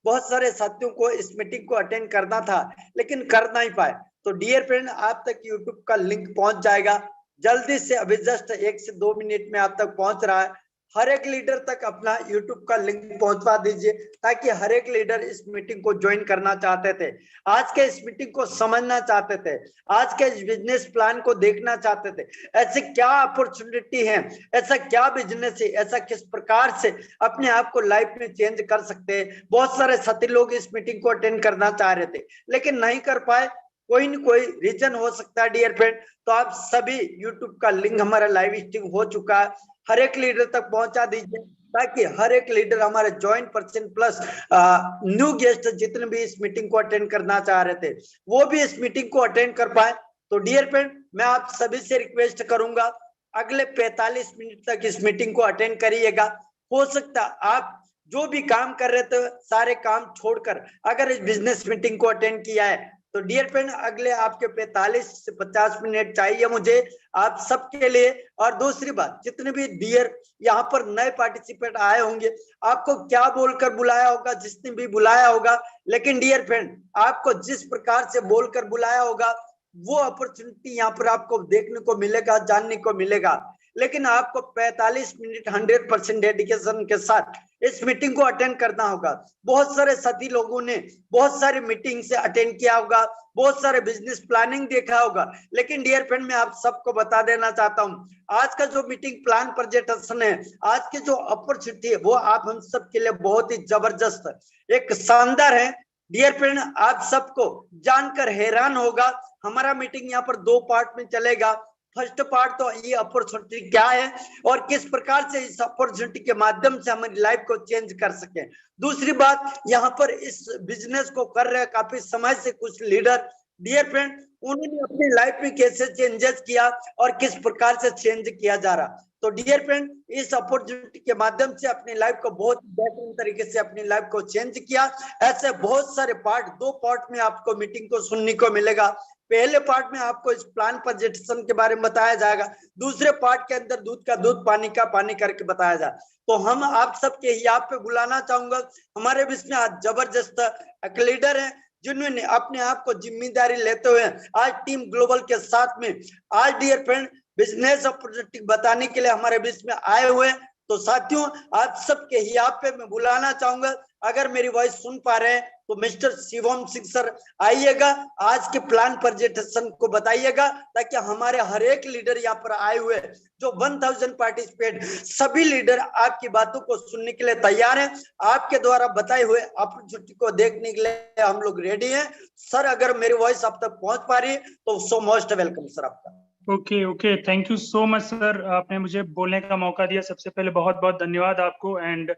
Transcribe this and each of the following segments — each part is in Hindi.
बहुत सारे साथियों को इस मीटिंग को अटेंड करना था लेकिन कर नहीं पाए। तो डियर फ्रेंड, आप तक यूट्यूब का लिंक पहुंच जाएगा जल्दी से, अभी जस्ट 1 से 2 मिनट में आप तक पहुंच रहा है। हर एक लीडर तक अपना यूट्यूब का लिंक पहुंचवा दीजिए ताकि हर एक लीडर इस मीटिंग को ज्वाइन करना चाहते थे, आज के इस मीटिंग को समझना चाहते थे, आज के इस बिजनेस प्लान को देखना चाहते थे। ऐसे क्या अपॉर्चुनिटी है, ऐसा क्या बिजनेस है, ऐसा किस प्रकार से अपने आप को लाइफ में चेंज कर सकते हैं। बहुत सारे साथी लोग इस मीटिंग को अटेंड करना चाह रहे थे लेकिन नहीं कर पाए, कोई न कोई रीजन हो सकता है डियर फ्रेंड। तो आप सभी यूट्यूब का लिंक हमारा लाइव स्ट्रीम हो चुका है, हर एक लीडर तक पहुंचा दीजिए ताकि हर एक लीडर हमारे joint person plus new guest जितने भी इस मीटिंग को अटेंड करना चाह रहे थे वो भी इस मीटिंग को अटेंड कर पाए। तो डियर फ्रेंड, मैं आप सभी से रिक्वेस्ट करूंगा अगले 45 मिनट तक इस मीटिंग को अटेंड करिएगा। हो सकता आप जो भी काम कर रहे थे सारे काम छोड़कर अगर इस बिजनेस मीटिंग को अटेंड किया है तो डियर फ्रेंड अगले आपके 45 से 50 मिनट चाहिए मुझे आप सबके लिए। और दूसरी बात, जितने भी डियर यहाँ पर नए पार्टिसिपेंट आए होंगे आपको क्या बोलकर बुलाया होगा, जिसने भी बुलाया होगा, लेकिन डियर फ्रेंड आपको जिस प्रकार से बोलकर बुलाया होगा वो अपॉर्चुनिटी यहाँ पर आपको देखने को मिलेगा, जानने को मिलेगा। लेकिन आपको 45 मिनट 100% डेडिकेशन के साथ इस मीटिंग को अटेंड करना होगा। बहुत सारे साथी लोगों ने बहुत सारे मीटिंग से अटेंड किया होगा, बहुत सारे बिजनेस प्लानिंग देखा होगा, लेकिन डियर फ्रेंड मैं आप सबको बता देना चाहता हूँ आज का जो मीटिंग प्लान प्रेजेंटेशन है, आज की जो अपॉर्चुनिटी है वो आप हम सबके लिए बहुत ही जबरदस्त, एक शानदार है। डियर फ्रेंड, आप सबको जानकर हैरान होगा, हमारा मीटिंग यहाँ पर 2 पार्ट में चलेगा। फर्स्ट पार्ट तो ये अपॉर्चुनिटी क्या है और किस प्रकार से इस अपॉर्चुनिटी के माध्यम से हमारी लाइफ को चेंज कर सके। दूसरी बात, यहाँ पर इस बिजनेस को कर रहे काफी समय से कुछ लीडर, डियर फ्रेंड उन्होंने अपनी लाइफ में कैसे चेंजेस किया और किस प्रकार से चेंज किया जा रहा। तो डियर फ्रेंड इस अपॉर्चुनिटी के माध्यम से अपनी लाइफ को बहुत बेहतरीन तरीके से अपनी लाइफ को चेंज किया। ऐसे बहुत सारे पार्ट, 2 पार्ट में आपको मीटिंग को सुनने को मिलेगा। पहले पार्ट में आपको इस प्लान प्रेजेंटेशन के बारे में बताया जाएगा, दूसरे पार्ट के अंदर दूध का दूध पानी का पानी करके बताया जाए। तो हम आप सबके यहाँ पे बुलाना चाहूंगा, हमारे बीच में आज जबरदस्त एक लीडर है जिन्होंने अपने आप को जिम्मेदारी लेते हुए आज टीम ग्लोबल के साथ में आज डियर फ्रेंड बिजनेस अपॉर्चुनिटी बताने के लिए हमारे बीच में आए हुए। तो साथियों आप सबके यहाँ पे मैं बुलाना चाहूंगा, अगर मेरी वॉइस सुन पा रहे हैं तो मिस्टर शिवम सिंह सर आइएगा, आज के प्लान प्रेजेंटेशन को बताइएगा ताकि हमारे हर एक लीडर यहाँ पर आए हुए जो 1000 पार्टिसिपेट सभी लीडर आपकी बातों को सुनने के लिए तैयार हैं। आपके द्वारा बताए हुए अपॉर्चुनिटी को देखने के लिए हम लोग रेडी हैं। सर अगर मेरी वॉइस आप तक पहुंच पा रही है तो सो मोस्ट वेलकम सर आपका। Okay, thank you so much sir, आपने मुझे बोलने का मौका दिया। सबसे पहले बहुत बहुत धन्यवाद आपको, एंड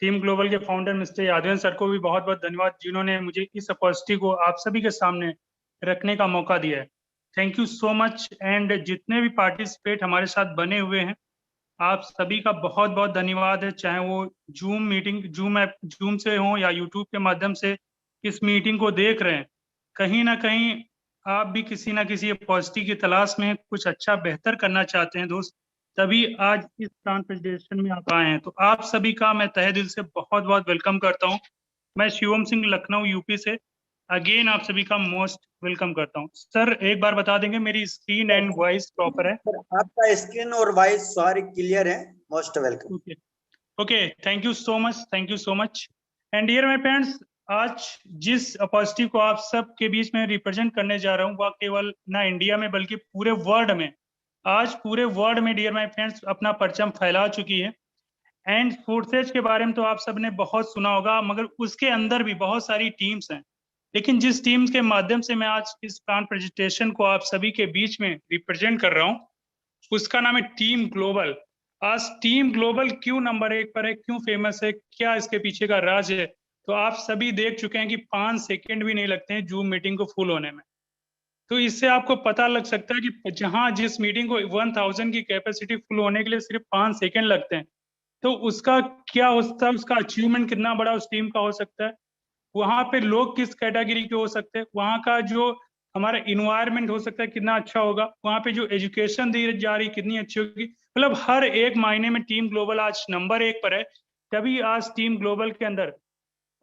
टीम ग्लोबल के फाउंडर मिस्टर यादवेंद्र सर को भी बहुत बहुत धन्यवाद जिन्होंने मुझे इस अपॉर्चुनिटी को आप सभी के सामने रखने का मौका दिया है। Thank you so much. And जितने भी पार्टिसिपेट हमारे साथ बने हुए हैं आप सभी का बहुत बहुत धन्यवाद है, चाहे वो जूम मीटिंग जूम से हो या यूट्यूब के माध्यम से इस मीटिंग को देख रहे हैं। कहीं ना कहीं आप भी किसी ना किसी अपॉर्चुनिटी की तलाश में कुछ अच्छा बेहतर करना चाहते हैं दोस्त, तभी आज इस प्लान प्रेजेंटेशन में आप आए हैं। तो आप सभी का मैं तहे दिल से बहुत बहुत वेलकम करता हूं। मैं शिवम सिंह लखनऊ यूपी से अगेन आप सभी का मोस्ट वेलकम करता हूं। सर एक बार बता देंगे मेरी स्क्रीन एंड वॉइस प्रॉपर है? आपका स्क्रीन और वॉइस सारी क्लियर है, most welcome. Okay, thank you so much. And dear my friends, आज जिस अपॉर्चुनिटी को आप सब के बीच में रिप्रेजेंट करने जा रहा हूँ वह केवल ना इंडिया में बल्कि पूरे वर्ल्ड में, आज पूरे वर्ल्ड में डियर माय फ्रेंड्स अपना परचम फैला चुकी है। एंड फोर्सेज के बारे में तो आप सब ने बहुत सुना होगा, मगर उसके अंदर भी बहुत सारी टीम्स हैं। लेकिन जिस टीम्स के माध्यम से मैं आज इस प्लान प्रेजेंटेशन को आप सभी के बीच में रिप्रेजेंट कर रहा हूँ उसका नाम है टीम ग्लोबल। आज टीम ग्लोबल क्यों नंबर 1 पर है, क्यों फेमस है, क्या इसके पीछे का राज है, तो आप सभी देख चुके हैं कि 5 सेकंड भी नहीं लगते हैं जूम मीटिंग को फुल होने में। तो इससे आपको पता लग सकता है कि जहां जिस मीटिंग को 1000 की कैपेसिटी फुल होने के लिए सिर्फ 5 सेकंड लगते हैं, तो उसका क्या होता है, उसका अचीवमेंट कितना बड़ा उस टीम का हो सकता है, वहां पे लोग किस कैटेगरी के हो सकते हैं, वहां का जो हमारा इन्वायरमेंट हो सकता है कितना अच्छा होगा, वहां पे जो एजुकेशन दी जा रही कितनी अच्छी होगी। मतलब हर एक मायने में टीम ग्लोबल आज नंबर 1 पर है। तभी आज टीम ग्लोबल के अंदर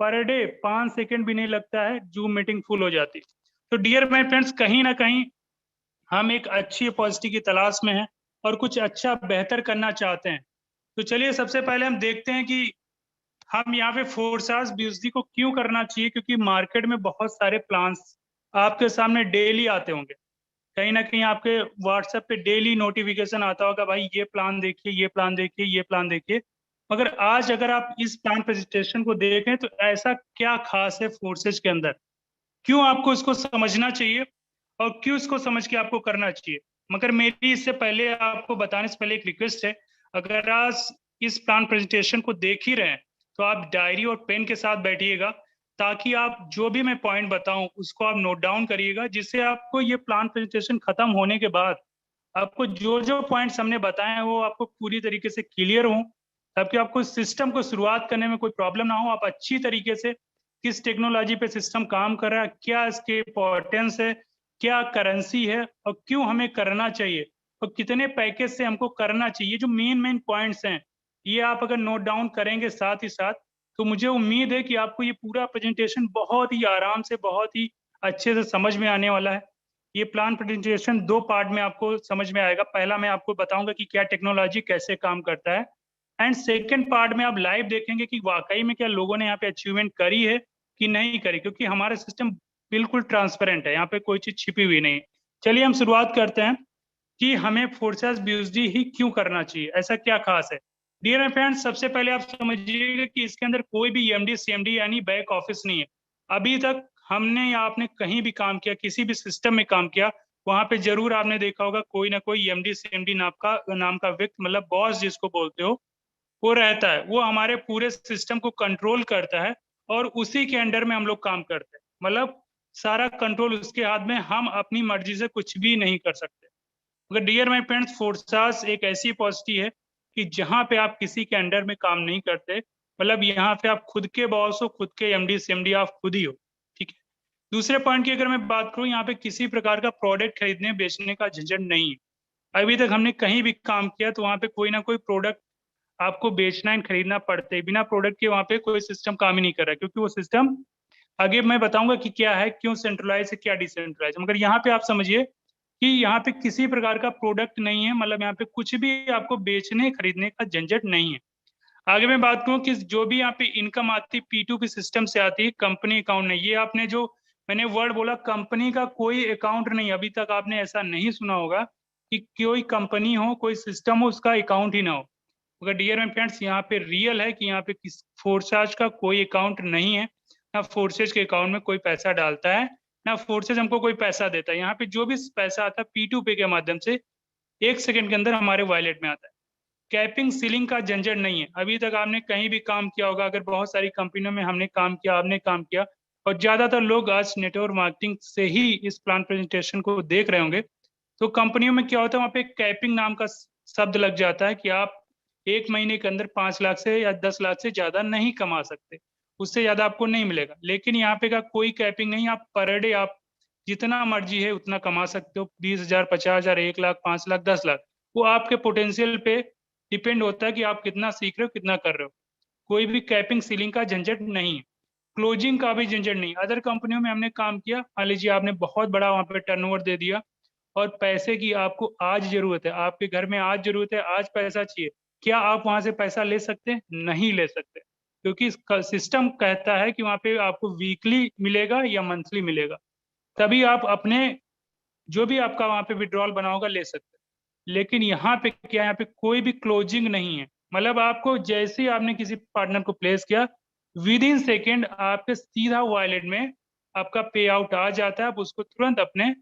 पर डे 5 सेकंड भी नहीं लगता है, जूम मीटिंग फुल हो जाती। तो डियर माय फ्रेंड्स, कहीं ना कहीं हम एक अच्छी अपॉर्चुनिटी की तलाश में हैं और कुछ अच्छा बेहतर करना चाहते हैं। तो चलिए सबसे पहले हम देखते हैं कि हम यहाँ पे फोरसाज बीएसडी को क्यों करना चाहिए, क्योंकि मार्केट में बहुत सारे प्लान्स आपके सामने डेली आते होंगे। कहीं ना कहीं आपके व्हाट्सएप पे डेली नोटिफिकेशन आता होगा, भाई ये प्लान देखिए, ये प्लान देखिए, ये प्लान देखिए। मगर आज अगर आप इस प्लान प्रेजेंटेशन को देखें तो ऐसा क्या खास है फोर्सेज के अंदर, क्यों आपको इसको समझना चाहिए और क्यों इसको समझ के आपको करना चाहिए। मगर मेरी इससे पहले आपको बताने से पहले एक रिक्वेस्ट है, अगर आज इस प्लान प्रेजेंटेशन को देख ही रहे हैं तो आप डायरी और पेन के साथ बैठिएगा, ताकि आप जो भी मैं पॉइंट बताऊं उसको आप नोट डाउन करिएगा, जिससे आपको ये प्लान प्रेजेंटेशन खत्म होने के बाद आपको जो जो पॉइंट्स हमने बताए हैं वो आपको पूरी तरीके से क्लियर हो, ताकि आपको सिस्टम को शुरुआत करने में कोई प्रॉब्लम ना हो। आप अच्छी तरीके से किस टेक्नोलॉजी पे सिस्टम काम कर रहा है, क्या इसके इम्पोर्टेंस है, क्या करेंसी है और क्यों हमें करना चाहिए और कितने पैकेज से हमको करना चाहिए, जो मेन पॉइंट्स हैं ये आप अगर नोट डाउन करेंगे साथ ही साथ, तो मुझे उम्मीद है कि आपको ये पूरा प्रेजेंटेशन बहुत ही आराम से, बहुत ही अच्छे से समझ में आने वाला है। ये प्लान प्रेजेंटेशन 2 पार्ट में आपको समझ में आएगा। पहला मैं आपको बताऊंगा कि क्या टेक्नोलॉजी कैसे काम करता है, एंड सेकेंड पार्ट में आप लाइव देखेंगे कि वाकई में क्या लोगों ने यहाँ पे अचीवमेंट करी है कि नहीं करी, क्योंकि हमारा सिस्टम बिल्कुल ट्रांसपेरेंट है, यहाँ पे कोई चीज छिपी हुई नहीं। चलिए हम शुरुआत करते हैं कि हमें फोर्सेस बीएसडी ही क्यों करना चाहिए, ऐसा क्या खास है। डियर माय फ्रेंड्स, सबसे पहले आप समझिएगा कि इसके अंदर कोई भी एमडी सीएमडी यानी बैक ऑफिस नहीं है। अभी तक हमने या आपने कहीं भी काम किया, किसी भी सिस्टम में काम किया, वहां पे जरूर आपने देखा होगा कोई ना कोई एमडी सीएमडी नाम का व्यक्ति, मतलब बॉस जिसको बोलते हो, वो रहता है। वो हमारे पूरे सिस्टम को कंट्रोल करता है और उसी के अंडर में हम लोग काम करते हैं। मतलब सारा कंट्रोल उसके हाथ में, हम अपनी मर्जी से कुछ भी नहीं कर सकते। मगर डियर माय फ्रेंड्स, फोर्सास एक ऐसी पॉलिसी है कि जहां पे आप किसी के अंडर में काम नहीं करते, मतलब यहाँ पे आप खुद के बॉस हो, खुद के एमडी सीएमडी आप खुद ही हो। ठीक है। दूसरे पॉइंट की अगर मैं बात करूं, यहाँ पे किसी प्रकार का प्रोडक्ट खरीदने बेचने का झंझट नहीं है। अभी तक हमने कहीं भी काम किया तो वहां पे कोई ना कोई प्रोडक्ट आपको बेचना एंड खरीदना पड़ता है। बिना प्रोडक्ट के वहां पे कोई सिस्टम काम ही नहीं कर रहा है, क्योंकि वो सिस्टम आगे मैं बताऊंगा कि क्या है, क्यों सेंट्रलाइज है, क्या डिसेंट्रलाइज। मगर यहाँ पे आप समझिए कि यहाँ पे किसी प्रकार का प्रोडक्ट नहीं है, मतलब यहाँ पे कुछ भी आपको बेचने खरीदने का झंझट नहीं है। आगे मैं बात करूँ कि जो भी यहाँ पे इनकम आती है P2P सिस्टम से आती है, कंपनी अकाउंट नहीं। ये आपने जो मैंने वर्ड बोला, कंपनी का कोई अकाउंट नहीं, अभी तक आपने ऐसा नहीं सुना होगा कि कोई कंपनी हो, कोई सिस्टम हो, उसका अकाउंट ही ना हो। मगर डियर माय फ्रेंड्स, यहाँ पे रियल है कि यहाँ पे किस फोर्सेज का कोई अकाउंट नहीं है, ना फोर्सेज के अकाउंट में कोई पैसा डालता है, ना फोर्सेज हमको कोई पैसा देता है। यहाँ पे जो भी पैसा आता है P2P के माध्यम से 1 सेकंड के अंदर हमारे वॉलेट में आता है। कैपिंग सीलिंग का झंझट नहीं है। अभी तक आपने कहीं भी काम किया होगा, अगर बहुत सारी कंपनियों में हमने काम किया, आपने काम किया, और ज्यादातर लोग आज नेटवर्क मार्केटिंग से ही इस प्लान प्रेजेंटेशन को देख रहे होंगे, तो कंपनियों में क्या होता है, वहाँ पे कैपिंग नाम का शब्द लग जाता है कि आप 1 महीने के अंदर 5 लाख से या 10 लाख से ज्यादा नहीं कमा सकते, उससे ज्यादा आपको नहीं मिलेगा। लेकिन यहाँ पे का कोई कैपिंग नहीं, आप पर डे आप जितना मर्जी है उतना कमा सकते हो, 20,000, 50,000, 1 लाख, 5 लाख, 10 लाख। वो आपके पोटेंशियल पे डिपेंड होता है कि आप कितना सीख रहे हो, कितना कर रहे हो। कोई भी कैपिंग सीलिंग का झंझट नहीं है, क्लोजिंग का भी झंझट नहीं। अदर कंपनियों में हमने काम किया, मान लीजिए आपने बहुत बड़ा वहां पे टर्नओवर दे दिया और पैसे की आपको आज जरूरत है, आपके घर में आज जरूरत है, आज पैसा चाहिए, क्या आप वहां से पैसा ले सकते हैं? नहीं ले सकते, क्योंकि सिस्टम कहता है कि वहां पे आपको वीकली मिलेगा या मंथली मिलेगा, तभी आप अपने जो भी आपका वहां पे विड्रॉल बना होगा ले सकते हैं। लेकिन यहाँ पे क्या, यहाँ पे कोई भी क्लोजिंग नहीं है। मतलब आपको जैसे ही आपने किसी पार्टनर को प्लेस किया, विद इन सेकेंड आपके सीधा वॉलेट में आपका पे आउट आ जाता है, आप उसको तुरंत अपने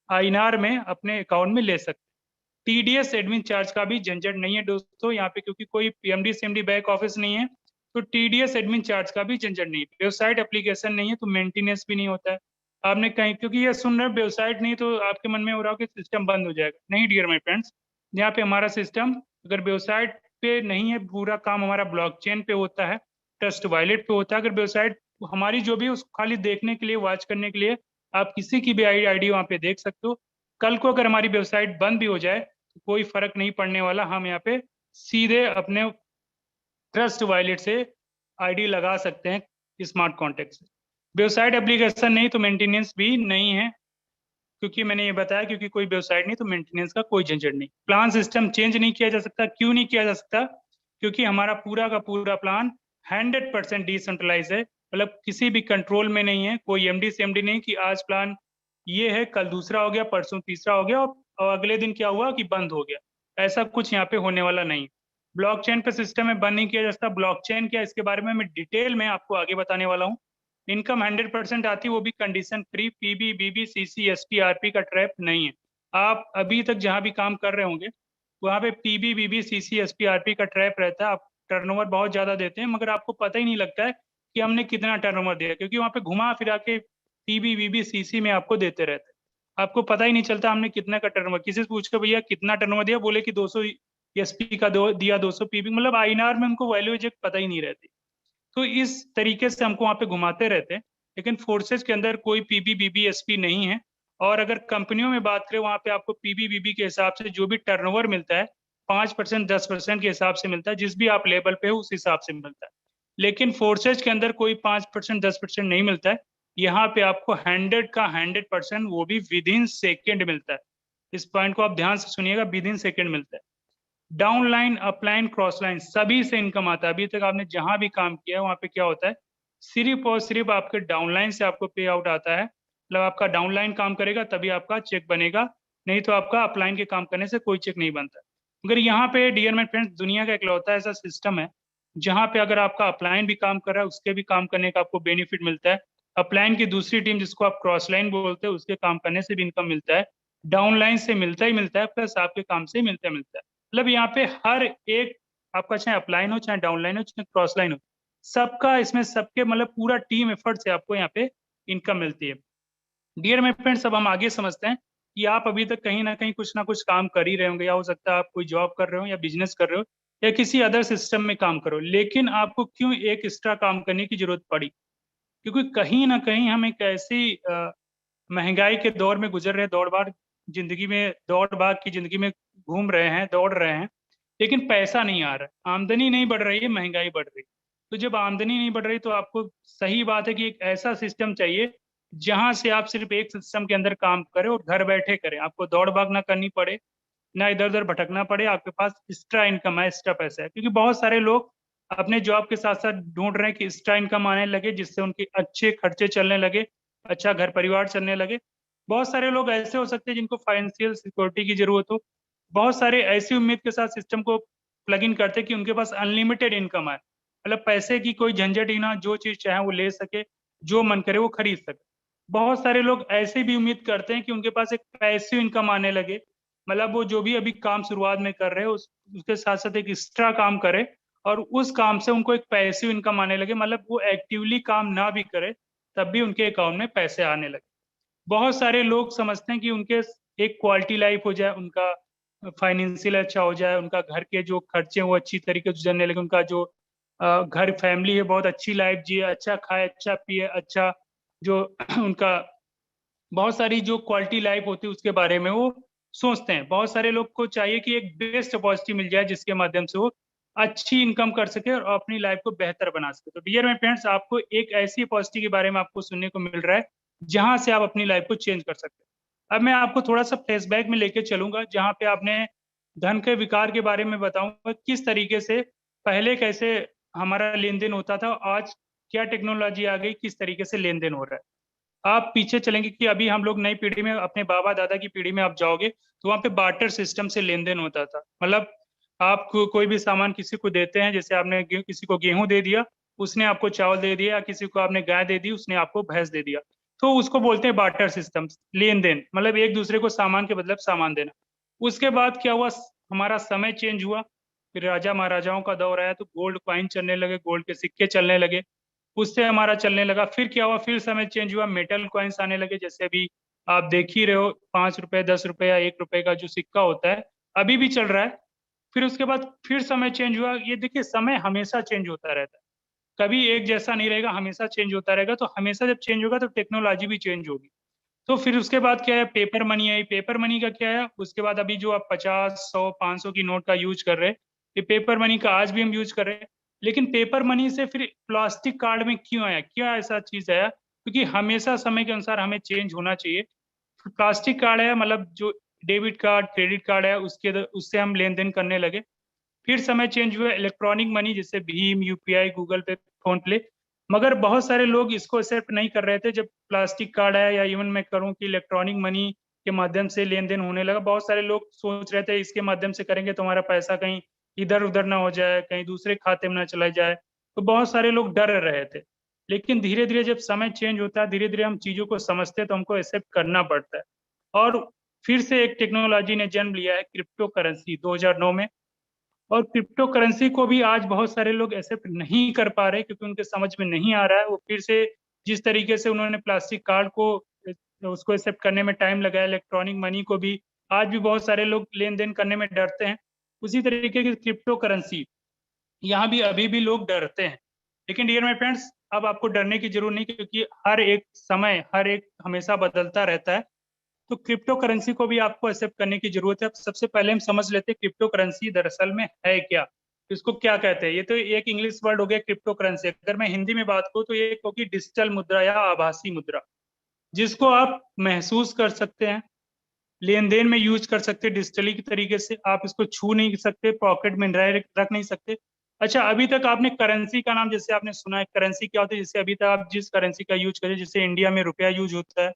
आईएनआर में अपने अकाउंट में ले सकते हैं। टीडीएस एडमिन चार्ज का भी झंझट नहीं है दोस्तों यहाँ पे, क्योंकि कोई पीएमडी सीएमडी बैक ऑफिस नहीं है, तो टीडीएस एडमिन चार्ज का भी झंझट नहीं है। वेबसाइट एप्लीकेशन नहीं है, तो मेंटेनेंस भी नहीं होता है। आपने कहीं, क्योंकि ये सुन रहे वेबसाइट नहीं, तो आपके मन में हो रहा हो कि सिस्टम बंद हो जाएगा। नहीं डियर माय फ्रेंड्स, यहाँ पे हमारा सिस्टम अगर वेबसाइट पे नहीं है, पूरा काम हमारा ब्लॉकचेन पे होता है, ट्रस्ट वॉलेट पे होता है। अगर वेबसाइट हमारी जो भी है उसको खाली देखने के लिए, वॉच करने के लिए आप किसी की भी आईडी वहाँ पे देख सकते हो। कल को अगर हमारी वेबसाइट बंद भी हो जाए तो कोई फर्क नहीं पड़ने वाला, हम यहाँ पे सीधे अपने ट्रस्ट वॉलेट से आईडी लगा सकते हैं स्मार्ट कॉन्टैक्ट से। वेबसाइट एप्लीकेशन नहीं तो मेंटेनेंस भी नहीं है, क्योंकि मैंने ये बताया क्योंकि कोई वेबसाइट नहीं तो मेंटेनेंस का कोई झंझट नहीं। प्लान सिस्टम चेंज नहीं किया जा सकता। क्यों नहीं किया जा सकता? क्योंकि हमारा पूरा का पूरा प्लान 100% डिसेंट्रलाइज है, मतलब किसी भी कंट्रोल में नहीं है। कोई एमडी से एमडी नहीं कि आज प्लान ये है, कल दूसरा हो गया, परसों तीसरा हो गया और अगले दिन क्या हुआ कि बंद हो गया। ऐसा कुछ यहाँ पे होने वाला नहीं। ब्लॉकचेन पे सिस्टम में बंद नहीं किया जा सकता। ब्लॉकचेन क्या, इसके बारे में मैं डिटेल में आपको आगे बताने वाला हूँ। इनकम 100% आती है, वो भी कंडीशन फ्री। पीबी, बीबी, सीसी, एसपी, आरपी का ट्रैप नहीं है। आप अभी तक जहां भी काम कर रहे होंगे वहां पे पीबी, बीबी, सीसी, एसपी, आरपी का ट्रैप रहता है। आप टर्नओवर बहुत ज्यादा देते हैं मगर आपको पता ही नहीं लगता है कि हमने कितना टर्नओवर दिया, क्योंकि वहां पे घुमा फिरा के पीबी, बीबी, सीसी में आपको देते रहते हैं। आपको पता ही नहीं चलता हमने कितना का टर्नओवर। किसी से पूछ के भैया कितना टर्नओवर दिया, बोले कि 200 एसपी का दिया, 200 पीबी, मतलब आईएनआर में उनको वैल्यू एजेक्ट पता ही नहीं रहती। तो इस तरीके से हमको वहाँ पे घुमाते रहते हैं। लेकिन फोर्सेज के अंदर कोई पीबी, बीबी, एसपी नहीं है। और अगर कंपनियों में बात करें वहाँ पे आपको पीबी, बीबी के हिसाब से जो भी टर्नओवर मिलता है 5%, 10% के हिसाब से मिलता है। जिस भी आप लेवल पे हो उस हिसाब से मिलता है। लेकिन फोर्सेज के अंदर कोई 5%, 10% नहीं मिलता है। यहाँ पे आपको 100 का 100%, वो भी विद इन सेकेंड मिलता है। इस पॉइंट को आप ध्यान से सुनिएगा, विद इन सेकेंड मिलता है। Down line, upline, cross line सभी से इनकम आता है। अभी तक आपने जहां भी काम किया है वहां पे क्या होता है, सिर्फ और सिर्फ आपके डाउनलाइन से आपको पे आउट आता है। मतलब आपका डाउनलाइन काम करेगा तभी आपका चेक बनेगा, नहीं तो आपका अपलाइन के काम करने से कोई चेक नहीं बनता। मगर यहाँ पे डियर माय फ्रेंड्स, दुनिया का इकलौता ऐसा सिस्टम है जहाँ पे अगर आपका अपलाइन भी काम कर रहा है उसके भी काम करने का आपको बेनिफिट मिलता है। अपलाइन की दूसरी टीम जिसको आप क्रॉस लाइन बोलते हैं उसके काम करने से भी इनकम मिलता है। डाउनलाइन से मिलता ही मिलता है, प्लस आपके काम से मिलता है। मतलब यहाँ पे हर एक आपका चाहे अपलाइन हो, चाहे डाउनलाइन हो, चाहे क्रॉस लाइन हो, सबका इसमें सबके मतलब पूरा टीम एफर्ट से आपको यहाँ पे इनकम मिलती है। डियर माय फ्रेंड्स, अब हम आगे समझते हैं कि आप अभी तक कहीं ना कुछ काम कर ही रहे होंगे, या हो सकता है आप कोई जॉब कर रहे हो या बिजनेस कर रहे हो या किसी अदर सिस्टम में काम करो, लेकिन आपको क्यों एक एक्स्ट्रा काम करने की जरूरत पड़ी? क्योंकि कहीं ना कहीं हम एक ऐसी महंगाई के दौर में गुजर रहे हैं, दौड़ भाग की जिंदगी में घूम रहे हैं, दौड़ रहे हैं, लेकिन पैसा नहीं आ रहा है, आमदनी नहीं बढ़ रही है, महंगाई बढ़ रही है। तो जब आमदनी नहीं बढ़ रही तो आपको सही बात है कि एक ऐसा सिस्टम चाहिए जहां से आप सिर्फ एक सिस्टम के अंदर काम करें और घर बैठे करें, आपको दौड़ भाग ना करनी पड़े, ना इधर उधर भटकना पड़े, आपके पास एक्स्ट्रा इनकम है, एक्स्ट्रा पैसा है। क्योंकि बहुत सारे लोग अपने जॉब के साथ साथ ढूंढ रहे हैं कि एक्स्ट्रा इनकम आने लगे, जिससे उनके अच्छे खर्चे चलने लगे, अच्छा घर परिवार चलने लगे। बहुत सारे लोग ऐसे हो सकते हैं जिनको फाइनेंशियल सिक्योरिटी की जरूरत हो। बहुत सारे ऐसी उम्मीद के साथ सिस्टम को प्लग इन करते हैं कि उनके पास अनलिमिटेड इनकम है, मतलब पैसे की कोई झंझट ही ना, जो चीज चाहे वो ले सके, जो मन करे वो खरीद सके। बहुत सारे लोग ऐसे भी उम्मीद करते हैं कि उनके पास एक पैसिव इनकम आने लगे, मतलब वो जो भी अभी काम शुरुआत में कर रहे हैं उसके साथ साथ एक एक्स्ट्रा काम करे और उस काम से उनको एक पैसिव इनकम आने लगे, मतलब वो एक्टिवली काम ना भी करे तब भी उनके अकाउंट में पैसे आने लगे। बहुत सारे लोग समझते हैं कि उनके एक क्वालिटी लाइफ हो जाए, उनका फाइनेंशियल अच्छा हो जाए, उनका घर के जो खर्चे हैं वो अच्छी तरीके से चलने लगे, उनका जो घर फैमिली है बहुत अच्छी लाइफ जिए, अच्छा खाए, अच्छा पिए, अच्छा जो उनका बहुत सारी जो क्वालिटी लाइफ होती है उसके बारे में वो सोचते हैं। बहुत सारे लोग को चाहिए कि एक बेस्ट अपॉर्चुनिटी मिल जाए जिसके माध्यम से वो अच्छी इनकम कर सके और अपनी लाइफ को बेहतर बना सके। तो डियर माय फ्रेंड्स, आपको एक ऐसी अपॉर्चुनिटी के बारे में आपको सुनने को मिल रहा है जहां से आप अपनी लाइफ को चेंज कर सकते हैं। अब मैं आपको थोड़ा सा फ्लैशबैक में लेके चलूंगा जहां पे आपने धन के विकार के बारे में बताऊंगा, किस तरीके से पहले कैसे हमारा लेन देन होता था, आज क्या टेक्नोलॉजी आ गई, किस तरीके से लेन देन हो रहा है। आप पीछे चलेंगे कि अभी हम लोग नई पीढ़ी में, अपने बाबा दादा की पीढ़ी में आप जाओगे तो वहाँ पे बार्टर सिस्टम से लेन देन होता था। मतलब आप कोई भी सामान किसी को देते हैं, जैसे आपने किसी को गेहूं दे दिया, उसने आपको चावल दे दिया, या किसी को आपने गाय दे दी, उसने आपको भैंस दे दिया, तो उसको बोलते हैं बार्टर सिस्टम, लेन देन, मतलब एक दूसरे को सामान के बदले सामान देना। उसके बाद क्या हुआ, हमारा समय चेंज हुआ, फिर राजा महाराजाओं का दौर आया तो गोल्ड कॉइन चलने लगे, गोल्ड के सिक्के चलने लगे, उससे हमारा चलने लगा। फिर क्या हुआ, फिर समय चेंज हुआ, मेटल कॉइन्स आने लगे, जैसे अभी आप देख ही रहे हो 5 रुपए, 10 रुपए या 1 रुपए का जो सिक्का होता है अभी भी चल रहा है। फिर उसके बाद फिर समय चेंज हुआ। ये देखिए, समय हमेशा चेंज होता रहता है, कभी एक जैसा नहीं रहेगा, हमेशा चेंज होता रहेगा। तो हमेशा जब चेंज होगा तो टेक्नोलॉजी भी चेंज होगी। तो फिर उसके बाद क्या है, paper money I. Paper money का क्या है, उसके बाद अभी जो आप 50, 100, 500 की नोट का यूज कर रहे हैं, ये पेपर मनी का आज भी हम यूज कर रहे हैं। लेकिन पेपर मनी से फिर प्लास्टिक कार्ड में क्यों आया, क्या ऐसा चीज आया? क्योंकि हमेशा समय के अनुसार हमें चेंज होना चाहिए। प्लास्टिक कार्ड है, मतलब जो डेबिट कार्ड क्रेडिट कार्ड है उससे हम लेन देन करने लगे। फिर समय चेंज हुआ इलेक्ट्रॉनिक मनी, जैसे भीम, यूपीआई, गूगल पे, फोन पे। मगर बहुत सारे लोग इसको एक्सेप्ट नहीं कर रहे थे। जब प्लास्टिक कार्ड है, या इवन मैं करूं कि इलेक्ट्रॉनिक मनी के माध्यम से लेन देन होने लगा, बहुत सारे लोग सोच रहे थे इसके माध्यम से करेंगे तो हमारा पैसा कहीं इधर उधर ना हो जाए, कहीं दूसरे खाते में ना चला जाए। तो बहुत सारे लोग डर रहे थे। लेकिन धीरे धीरे जब समय चेंज होता है, धीरे धीरे हम चीजों को समझते हैं, तो हमको एक्सेप्ट करना पड़ता है। और फिर से एक टेक्नोलॉजी ने जन्म लिया है, क्रिप्टो करेंसी, 2009 में। और क्रिप्टो करेंसी को भी आज बहुत सारे लोग एक्सेप्ट नहीं कर पा रहे, क्योंकि उनके समझ में नहीं आ रहा है। वो फिर से जिस तरीके से उन्होंने प्लास्टिक कार्ड को उसको एक्सेप्ट करने में टाइम लगाया, इलेक्ट्रॉनिक मनी को भी आज भी बहुत सारे लोग लेन देन करने में डरते हैं, उसी तरीके की क्रिप्टो करेंसी यहाँ भी अभी भी लोग डरते हैं। लेकिन डियर माय फ्रेंड्स, अब आपको डरने की जरूरत नहीं, क्योंकि हर एक समय, हर एक हमेशा बदलता रहता है। तो क्रिप्टो करेंसी को भी आपको एक्सेप्ट करने की जरूरत है। अब सबसे पहले हम समझ लेते हैं क्रिप्टो करेंसी दरअसल में है क्या, इसको क्या कहते हैं। ये तो एक इंग्लिश वर्ड हो गया क्रिप्टो करेंसी। अगर मैं हिंदी में बात करूँ तो ये एक होगी डिजिटल मुद्रा या आभासी मुद्रा, जिसको आप महसूस कर सकते हैं, लेन देन में यूज कर सकते हैं डिजिटली की तरीके से। आप इसको छू नहीं सकते, पॉकेट में रख नहीं सकते। अच्छा, अभी तक आपने करेंसी का नाम जैसे आपने सुना है, करेंसी क्या होता है? जैसे अभी तक आप जिस करेंसी का यूज करें, जैसे इंडिया में रुपया यूज होता है,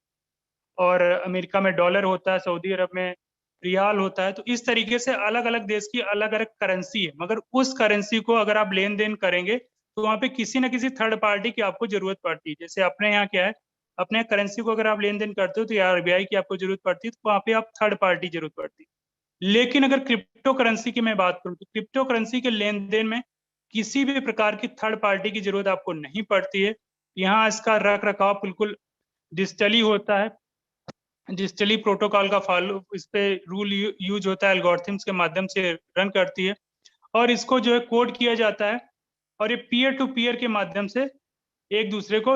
और अमेरिका में डॉलर होता है, सऊदी अरब में रियाल होता है। तो इस तरीके से अलग अलग देश की अलग अलग करेंसी है। मगर उस करेंसी को अगर आप लेन देन करेंगे तो वहाँ पे किसी न किसी थर्ड पार्टी की आपको जरूरत पड़ती है। जैसे अपने यहाँ क्या है, अपने करेंसी को अगर आप लेन देन करते हो तो आरबीआई की आपको जरूरत पड़ती है, तो वहाँ पे आप थर्ड पार्टी जरूरत पड़ती है। लेकिन अगर क्रिप्टो करेंसी की मैं बात करूँ तो क्रिप्टो करेंसी के लेन देन में किसी भी प्रकार की थर्ड पार्टी की जरूरत आपको नहीं पड़ती है। यहाँ इसका रख रखाव बिल्कुल डिजिटली होता है, डिजिटली प्रोटोकॉल का फॉलो, इस पे रूल यूज होता है, एल्गोरिथम्स के माध्यम से रन करती है, और इसको जो है कोड किया जाता है, और ये पीयर टू पीयर के माध्यम से एक दूसरे को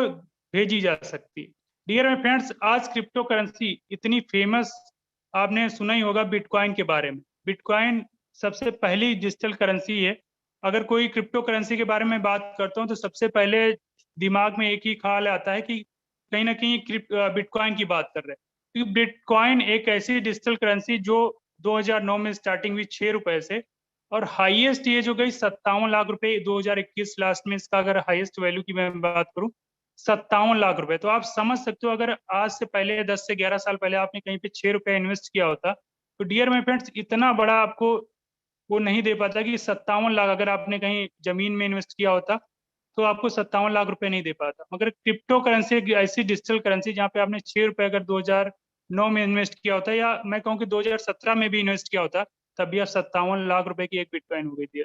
भेजी जा सकती है। डियर माय फ्रेंड्स, आज क्रिप्टो करेंसी इतनी फेमस, आपने सुना ही होगा बिटकॉइन के बारे में। बिटकॉइन सबसे पहली डिजिटल करेंसी है। अगर कोई क्रिप्टो करेंसी के बारे में बात करता हूँ तो सबसे पहले दिमाग में एक ही ख्याल आता है कि कहीं ना कहीं बिटकॉइन की बात कर रहे हैं। क्योंकि बिटकॉइन एक ऐसी डिजिटल करेंसी जो 2009 में स्टार्टिंग हुई 6 रुपए से, और हाईएस्ट ये जो गई 57 लाख रुपए 2021 लास्ट में। इसका अगर हाईएस्ट वैल्यू की मैं बात करूं, 57 लाख रुपए। तो आप समझ सकते हो, अगर आज से पहले 10 से 11 साल पहले आपने कहीं पे 6 रुपए इन्वेस्ट किया होता, तो डियर माय फ्रेंड्स, इतना बड़ा आपको वो नहीं दे पाता कि 57 लाख अगर आपने कहीं जमीन में इन्वेस्ट किया होता तो आपको 57 लाख रुपए नहीं दे पाता। मगर क्रिप्टो करेंसी एक ऐसी डिजिटल करेंसी जहाँ पे आपने 6 रुपए अगर 2009 में इन्वेस्ट किया होता, या मैं कहूँ कि 2017 में भी इन्वेस्ट किया होता, तब भी 57 लाख रुपए की एक बिटकॉइन हो गई थी।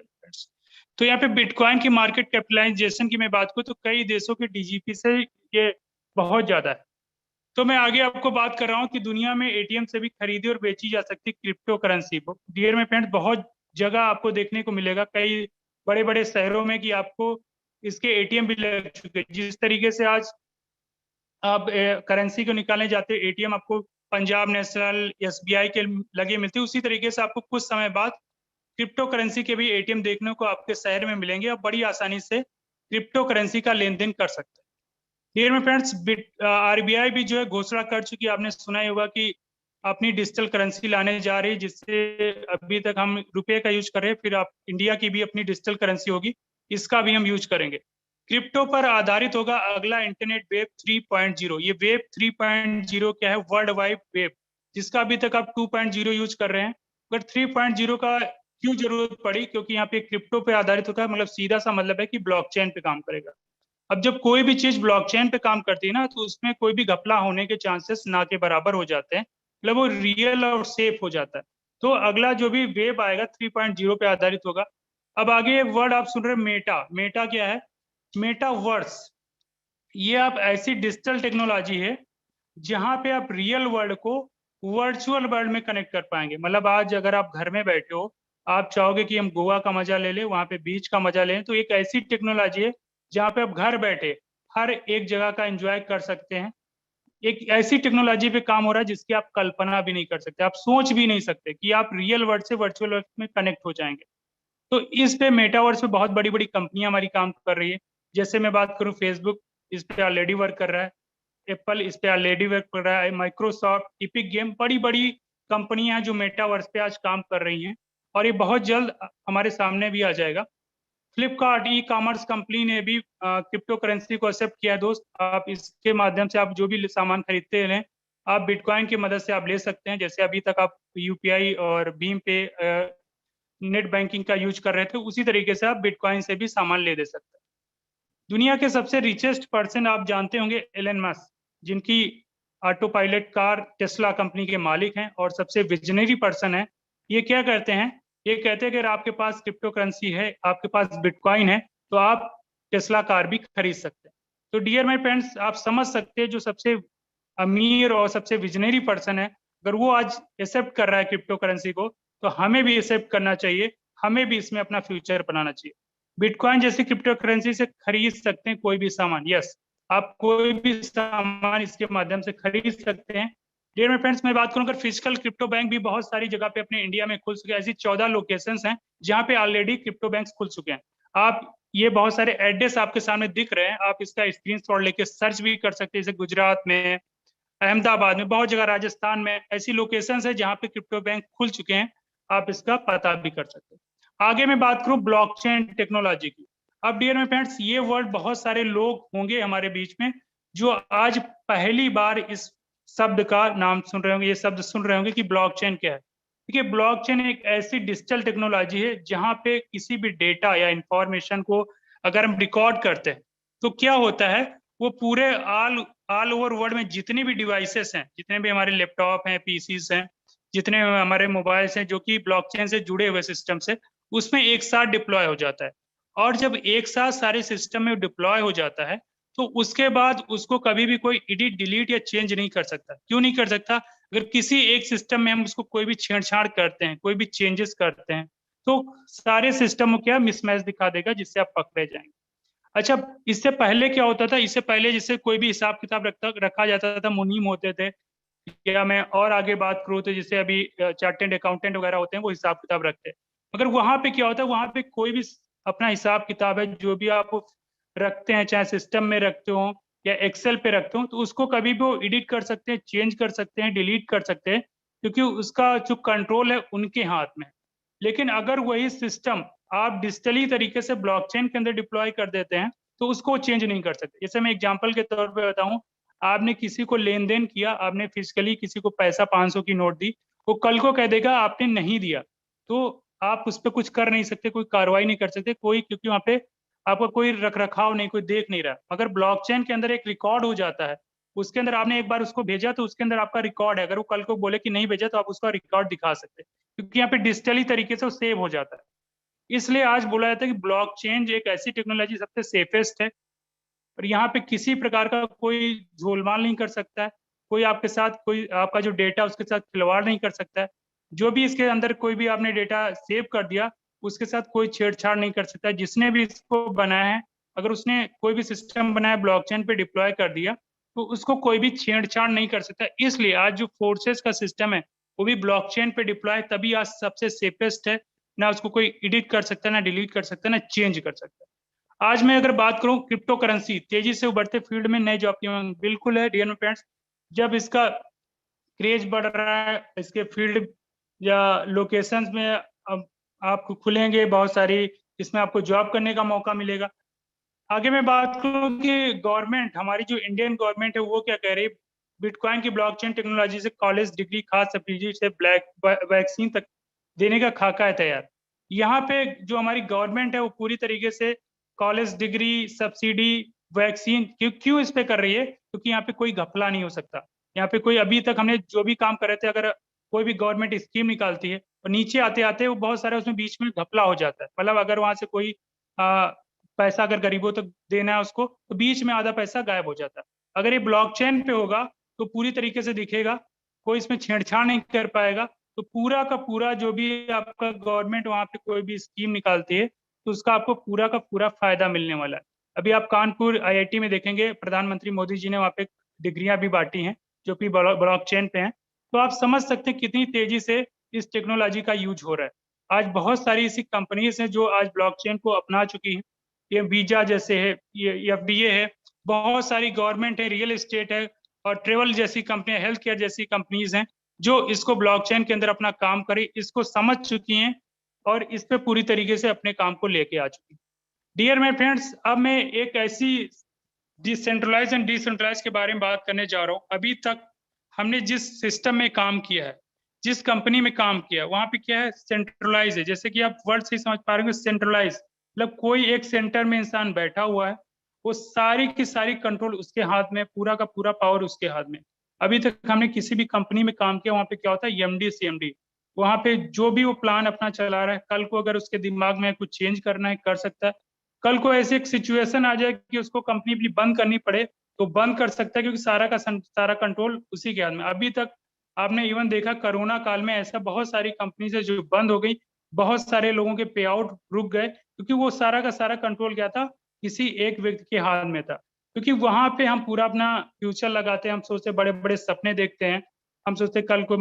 तो यहाँ पे बिटकॉइन की मार्केट कैपिटलाइजेशन की मैं बात करूँ तो कई देशों के डीजीपी से ये बहुत ज्यादा है। तो मैं आगे आपको बात कर रहा हूँ कि दुनिया में एटीएम से भी खरीदी और बेची जा सकती क्रिप्टो करेंसी। डियर में फ्रेंड्स, बहुत जगह आपको देखने को मिलेगा, कई बड़े बड़े शहरों में, कि आपको इसके एटीएम भी लग चुके हैं। जिस तरीके से आज आप करेंसी को निकालने जाते हैं, एटीएम आपको पंजाब नेशनल, एसबीआई के लगे मिलते हैं, उसी तरीके से आपको कुछ समय बाद क्रिप्टो करेंसी के भी एटीएम देखने को आपके शहर में मिलेंगे, और बड़ी आसानी से क्रिप्टो करेंसी का लेन देन कर सकते हैं। डियर माय फ्रेंड्स, आरबीआई भी जो है घोषणा कर चुकी है, आपने सुना ही होगा कि अपनी डिजिटल करेंसी लाने जा रही है, जिससे अभी तक हम रुपए का यूज कर रहे हैं, फिर आप इंडिया की भी अपनी डिजिटल करेंसी होगी, इसका भी हम यूज करेंगे। क्रिप्टो पर आधारित होगा अगला इंटरनेट वेब 3.0। ये वेब 3.0 क्या है? वर्ल्ड वाइड वेब, जिसका अभी तक आप 2.0 यूज कर रहे हैं। अगर 3.0 का क्यों जरूरत पड़ी? क्योंकि यहाँ पे क्रिप्टो पे आधारित होता है, मतलब सीधा सा मतलब है कि ब्लॉकचेन पे काम करेगा। अब जब कोई भी चीज ब्लॉकचेन पे काम करती है ना, तो उसमें कोई भी घपला होने के चांसेस ना के बराबर हो जाते हैं, मतलब वो रियल और सेफ हो जाता है। तो अगला जो भी वेब आएगा 3.0 पे आधारित होगा। अब आगे वर्ड आप सुन रहे हैं, मेटा। मेटा क्या है? मेटावर्स। ये आप ऐसी डिजिटल टेक्नोलॉजी है जहां पे आप रियल वर्ल्ड को वर्चुअल वर्ल्ड में कनेक्ट कर पाएंगे। मतलब आज अगर आप घर में बैठे हो, आप चाहोगे कि हम गोवा का मजा ले लें, वहां पे बीच का मजा लें, तो एक ऐसी टेक्नोलॉजी है जहाँ पे आप घर बैठे हर एक जगह का एंजॉय कर सकते हैं। एक ऐसी टेक्नोलॉजी पे काम हो रहा है जिसकी आप कल्पना भी नहीं कर सकते, आप सोच भी नहीं सकते कि आप रियल वर्ल्ड से वर्चुअल वर्ल्ड में कनेक्ट हो जाएंगे। तो इस पे मेटावर्स पे बहुत बड़ी बड़ी कंपनियां हमारी काम कर रही है। जैसे मैं बात करूं, फेसबुक इस पे ऑलरेडी वर्क कर रहा है, एप्पल इस पे ऑलरेडी वर्क कर रहा है, माइक्रोसॉफ्ट, इपिक गेम, बड़ी बड़ी कंपनियां हैं जो मेटावर्स पे आज काम कर रही हैं, और ये बहुत जल्द हमारे सामने भी आ जाएगा। फ्लिपकार्ट ई कॉमर्स कंपनी ने भी क्रिप्टो करेंसी को एक्सेप्ट किया है दोस्त। आप इसके माध्यम से आप जो भी सामान खरीदते हैं, आप बिटकॉइन की मदद से आप ले सकते हैं। जैसे अभी तक आप यूपीआई और भीम पे नेट बैंकिंग का यूज कर रहे थे, उसी तरीके से आप बिटकॉइन से भी सामान ले दे सकते हैं। दुनिया के सबसे रिचेस्ट पर्सन आप जानते होंगे एलन मस्क, जिनकी auto pilot car Tesla company के मालिक हैं और सबसे विजनरी पर्सन है। ये क्या कहते हैं, ये कहते हैं कि अगर आपके पास क्रिप्टो करेंसी है, आपके पास बिटकॉइन है, तो आप टेस्ला कार भी खरीद सकते हैं। तो डियर माय फ्रेंड्स, आप समझ सकते हैं जो सबसे अमीर और सबसे विजनरी पर्सन है, अगर वो आज एक्सेप्ट कर रहा है क्रिप्टो करेंसी को, तो हमें भी एक्सेप्ट करना चाहिए, हमें भी इसमें अपना फ्यूचर बनाना चाहिए। बिटकॉइन जैसी क्रिप्टो करेंसी से खरीद सकते हैं कोई भी सामान। यस, आप कोई भी सामान इसके माध्यम से खरीद सकते हैं। डियर माय फ्रेंड्स, मैं बात करूं, अगर फिजिकल क्रिप्टो बैंक भी बहुत सारी जगह पे अपने इंडिया में खुल चुके हैं। ऐसी 14 लोकेशंस हैं जहां पे ऑलरेडी क्रिप्टो बैंक खुल चुके हैं। आप ये बहुत सारे एड्रेस आपके सामने दिख रहे हैं, आप इसका स्क्रीनशॉट लेके सर्च भी कर सकते हैं। जैसे गुजरात में, अहमदाबाद में, बहुत जगह राजस्थान में ऐसी लोकेशंस है जहां पे क्रिप्टो बैंक खुल चुके हैं, आप इसका पता भी कर सकते हैं। आगे मैं बात करूं ब्लॉकचेन टेक्नोलॉजी की। अब डियर माय फ्रेंड्स, ये वर्ड बहुत सारे लोग होंगे हमारे बीच में जो आज पहली बार इस शब्द का नाम सुन रहे होंगे, ये शब्द सुन रहे होंगे कि ब्लॉकचेन क्या है। देखिए, ब्लॉकचेन एक ऐसी डिजिटल टेक्नोलॉजी है जहां पे किसी भी डेटा या इंफॉर्मेशन को अगर हम रिकॉर्ड करते हैं, तो क्या होता है, वो पूरे ऑल ओवर वर्ल्ड में जितने भी डिवाइसेस हैं, जितने भी हमारे लैपटॉप हैं, पीसीस हैं, जितने हमारे मोबाइल्स हैं जो कि ब्लॉकचेन से जुड़े हुए सिस्टम से, उसमें एक साथ डिप्लॉय हो जाता है। और जब एक साथ सारे सिस्टम में डिप्लॉय हो जाता है, तो उसके बाद उसको कभी भी कोई एडिट, डिलीट या चेंज नहीं कर सकता। क्यों नहीं कर सकता? अगर किसी एक सिस्टम में हम उसको कोई भी छेड़छाड़ करते हैं, कोई भी चेंजेस करते हैं, तो सारे सिस्टम को क्या मिसमैच दिखा देगा, जिससे आप पकड़े जाएंगे। अच्छा, इससे पहले क्या होता था? इससे पहले जैसे कोई भी हिसाब किताब रखा जाता था, मुनीम होते थे, या मैं और आगे बात करूँ तो जैसे अभी चार्टेड अकाउंटेंट वगैरह होते हैं, वो हिसाब किताब रखते हैं। मगर वहां पे क्या होता है, वहां पे कोई भी अपना हिसाब किताब है जो भी आप रखते हैं, चाहे सिस्टम में रखते हो या एक्सेल पे रखते हो, तो उसको कभी भी वो एडिट कर सकते हैं, चेंज कर सकते हैं, डिलीट कर सकते हैं, क्योंकि उसका जो कंट्रोल है उनके हाथ में। लेकिन अगर वही सिस्टम आप डिजिटली तरीके से ब्लॉकचेन के अंदर डिप्लॉय कर देते हैं, तो उसको चेंज नहीं कर सकते। जैसे मैं एग्जांपल के तौर पे बताऊं, आपने किसी को लेन देन किया, आपने फिजिकली किसी को पैसा 500 की नोट दी, वो कल को कह देगा आपने नहीं दिया, तो आप उस पर कुछ कर नहीं सकते, कोई कार्रवाई नहीं कर सकते कोई, क्योंकि वहां पे आपका कोई रख रखाव नहीं, कोई देख नहीं रहा। मगर ब्लॉकचेन के अंदर एक रिकॉर्ड हो जाता है, उसके अंदर आपने एक बार उसको भेजा तो उसके अंदर आपका रिकॉर्ड है। अगर वो कल को बोले कि नहीं भेजा, तो आप उसका रिकॉर्ड दिखा सकते हैं, क्योंकि यहाँ पे डिजिटली तरीके से वो सेव हो जाता है। इसलिए आज बोला जाता है कि ब्लॉकचेन एक ऐसी टेक्नोलॉजी सबसे सेफेस्ट है, और यहाँ पे किसी प्रकार का कोई झोलमाल नहीं कर सकता है, कोई आपके साथ, कोई आपका जो डेटा उसके साथ खिलवाड़ नहीं कर सकता है। जो भी इसके अंदर कोई भी आपने डेटा सेव कर दिया, उसके साथ कोई छेड़छाड़ नहीं कर सकता। जिसने भी इसको बनाया है, अगर उसने कोई भी सिस्टम बनाया, ब्लॉकचेन पे डिप्लॉय कर दिया, तो उसको कोई भी छेड़छाड़ नहीं कर सकता। इसलिए आज जो फोर्सेस का सिस्टम है, वो भी ब्लॉकचेन पे डिप्लॉय, तभी आज सबसे सेफेस्ट है। ना उसको कोई एडिट कर सकता है, ना डिलीट कर सकता है, ना चेंज कर सकता है। आज मैं अगर बात करूं, क्रिप्टो करेंसी तेजी से उभरते फील्ड में नए जॉब की मांग, बिल्कुल है डियर फ्रेंड्स। जब इसका क्रेज बढ़ रहा है, इसके फील्ड या लोकेशंस में अब आपको खुलेंगे बहुत सारी, इसमें आपको जॉब करने का मौका मिलेगा। आगे मैं बात करूं कि गवर्नमेंट, हमारी जो इंडियन गवर्नमेंट है, वो क्या कह रही है, बिटकॉइन की ब्लॉकचेन टेक्नोलॉजी से कॉलेज डिग्री, खास सब्सिडी से ब्लैक वैक्सीन तक देने का खाका है तैयार। यहाँ पे जो हमारी गवर्नमेंट है, वो पूरी तरीके से कॉलेज डिग्री, सब्सिडी, वैक्सीन क्यों इस पे कर रही है? क्योंकि यहाँ पे कोई घपला नहीं हो सकता। यहाँ पे कोई, अभी तक हमने जो भी काम कर रहे थे, अगर कोई भी गवर्नमेंट स्कीम निकालती है और नीचे आते आते वो बहुत सारे उसमें बीच में घपला हो जाता है। मतलब अगर वहां से कोई पैसा अगर गरीबों तक देना है उसको, तो बीच में आधा पैसा गायब हो जाता है। अगर ये ब्लॉकचेन पे होगा तो पूरी तरीके से दिखेगा, कोई इसमें छेड़छाड़ नहीं कर पाएगा। तो पूरा का पूरा जो भी आपका गवर्नमेंट वहां पे कोई भी स्कीम निकालती है, तो उसका आपको पूरा का पूरा फायदा मिलने वाला है। अभी आप कानपुर आईआईटी में देखेंगे, प्रधानमंत्री मोदी जी ने वहाँ पे डिग्रियां भी बांटी हैं जो कि ब्लॉकचेन पे हैं। तो आप समझ सकते हैं कितनी तेजी से इस टेक्नोलॉजी का यूज हो रहा है। आज बहुत सारी ऐसी कंपनीज हैं जो आज ब्लॉकचेन को अपना चुकी हैं। ये वीजा जैसे है, ये FDA है, बहुत सारी गवर्नमेंट है, रियल एस्टेट है, और ट्रेवल जैसी कंपनियां, हेल्थ केयर जैसी कंपनीज हैं जो इसको ब्लॉकचेन के अंदर अपना काम करे, इसको समझ चुकी हैं और इस पे पूरी तरीके से अपने काम को लेके आ चुकी हैं। डियर माय फ्रेंड्स, अब मैं एक ऐसी डिसेंट्रलाइज एंड डिसेंट्रलाइज के बारे में बात करने जा रहा हूँ। अभी तक हमने जिस सिस्टम में काम किया है, जिस कंपनी में काम किया, वहां पे क्या है, सेंट्रलाइज है। जैसे कि आप वर्ड से समझ पा रहे हो, सेंट्रलाइज मतलब कोई एक सेंटर में इंसान बैठा हुआ है, वो सारी की सारी कंट्रोल उसके हाथ में, पूरा का पूरा पावर उसके हाथ में। अभी तक हमने किसी भी कंपनी में काम किया, वहां पे क्या होता है, MD CMD, वहां पे जो भी वो प्लान अपना चला रहा है, कल को अगर उसके दिमाग में कुछ चेंज करना है कर सकता है। कल को ऐसी एक सिचुएशन आ जाए कि उसको कंपनी अपनी बंद करनी पड़े तो बंद कर सकता है, क्योंकि सारा का सारा कंट्रोल उसी के हाथ में। अभी तक आपने इवन देखा कोरोना काल में ऐसा बहुत सारी कंपनीज है जो बंद हो गई, बहुत सारे लोगों के पे आउट रुक गए, क्योंकि वो सारा का सारा कंट्रोल क्या था, किसी एक व्यक्ति के हाथ में था। क्योंकि वहां पे हम पूरा अपना फ्यूचर लगाते हैं, हम सोचते बड़े बड़े सपने देखते हैं, हम सोचते कल को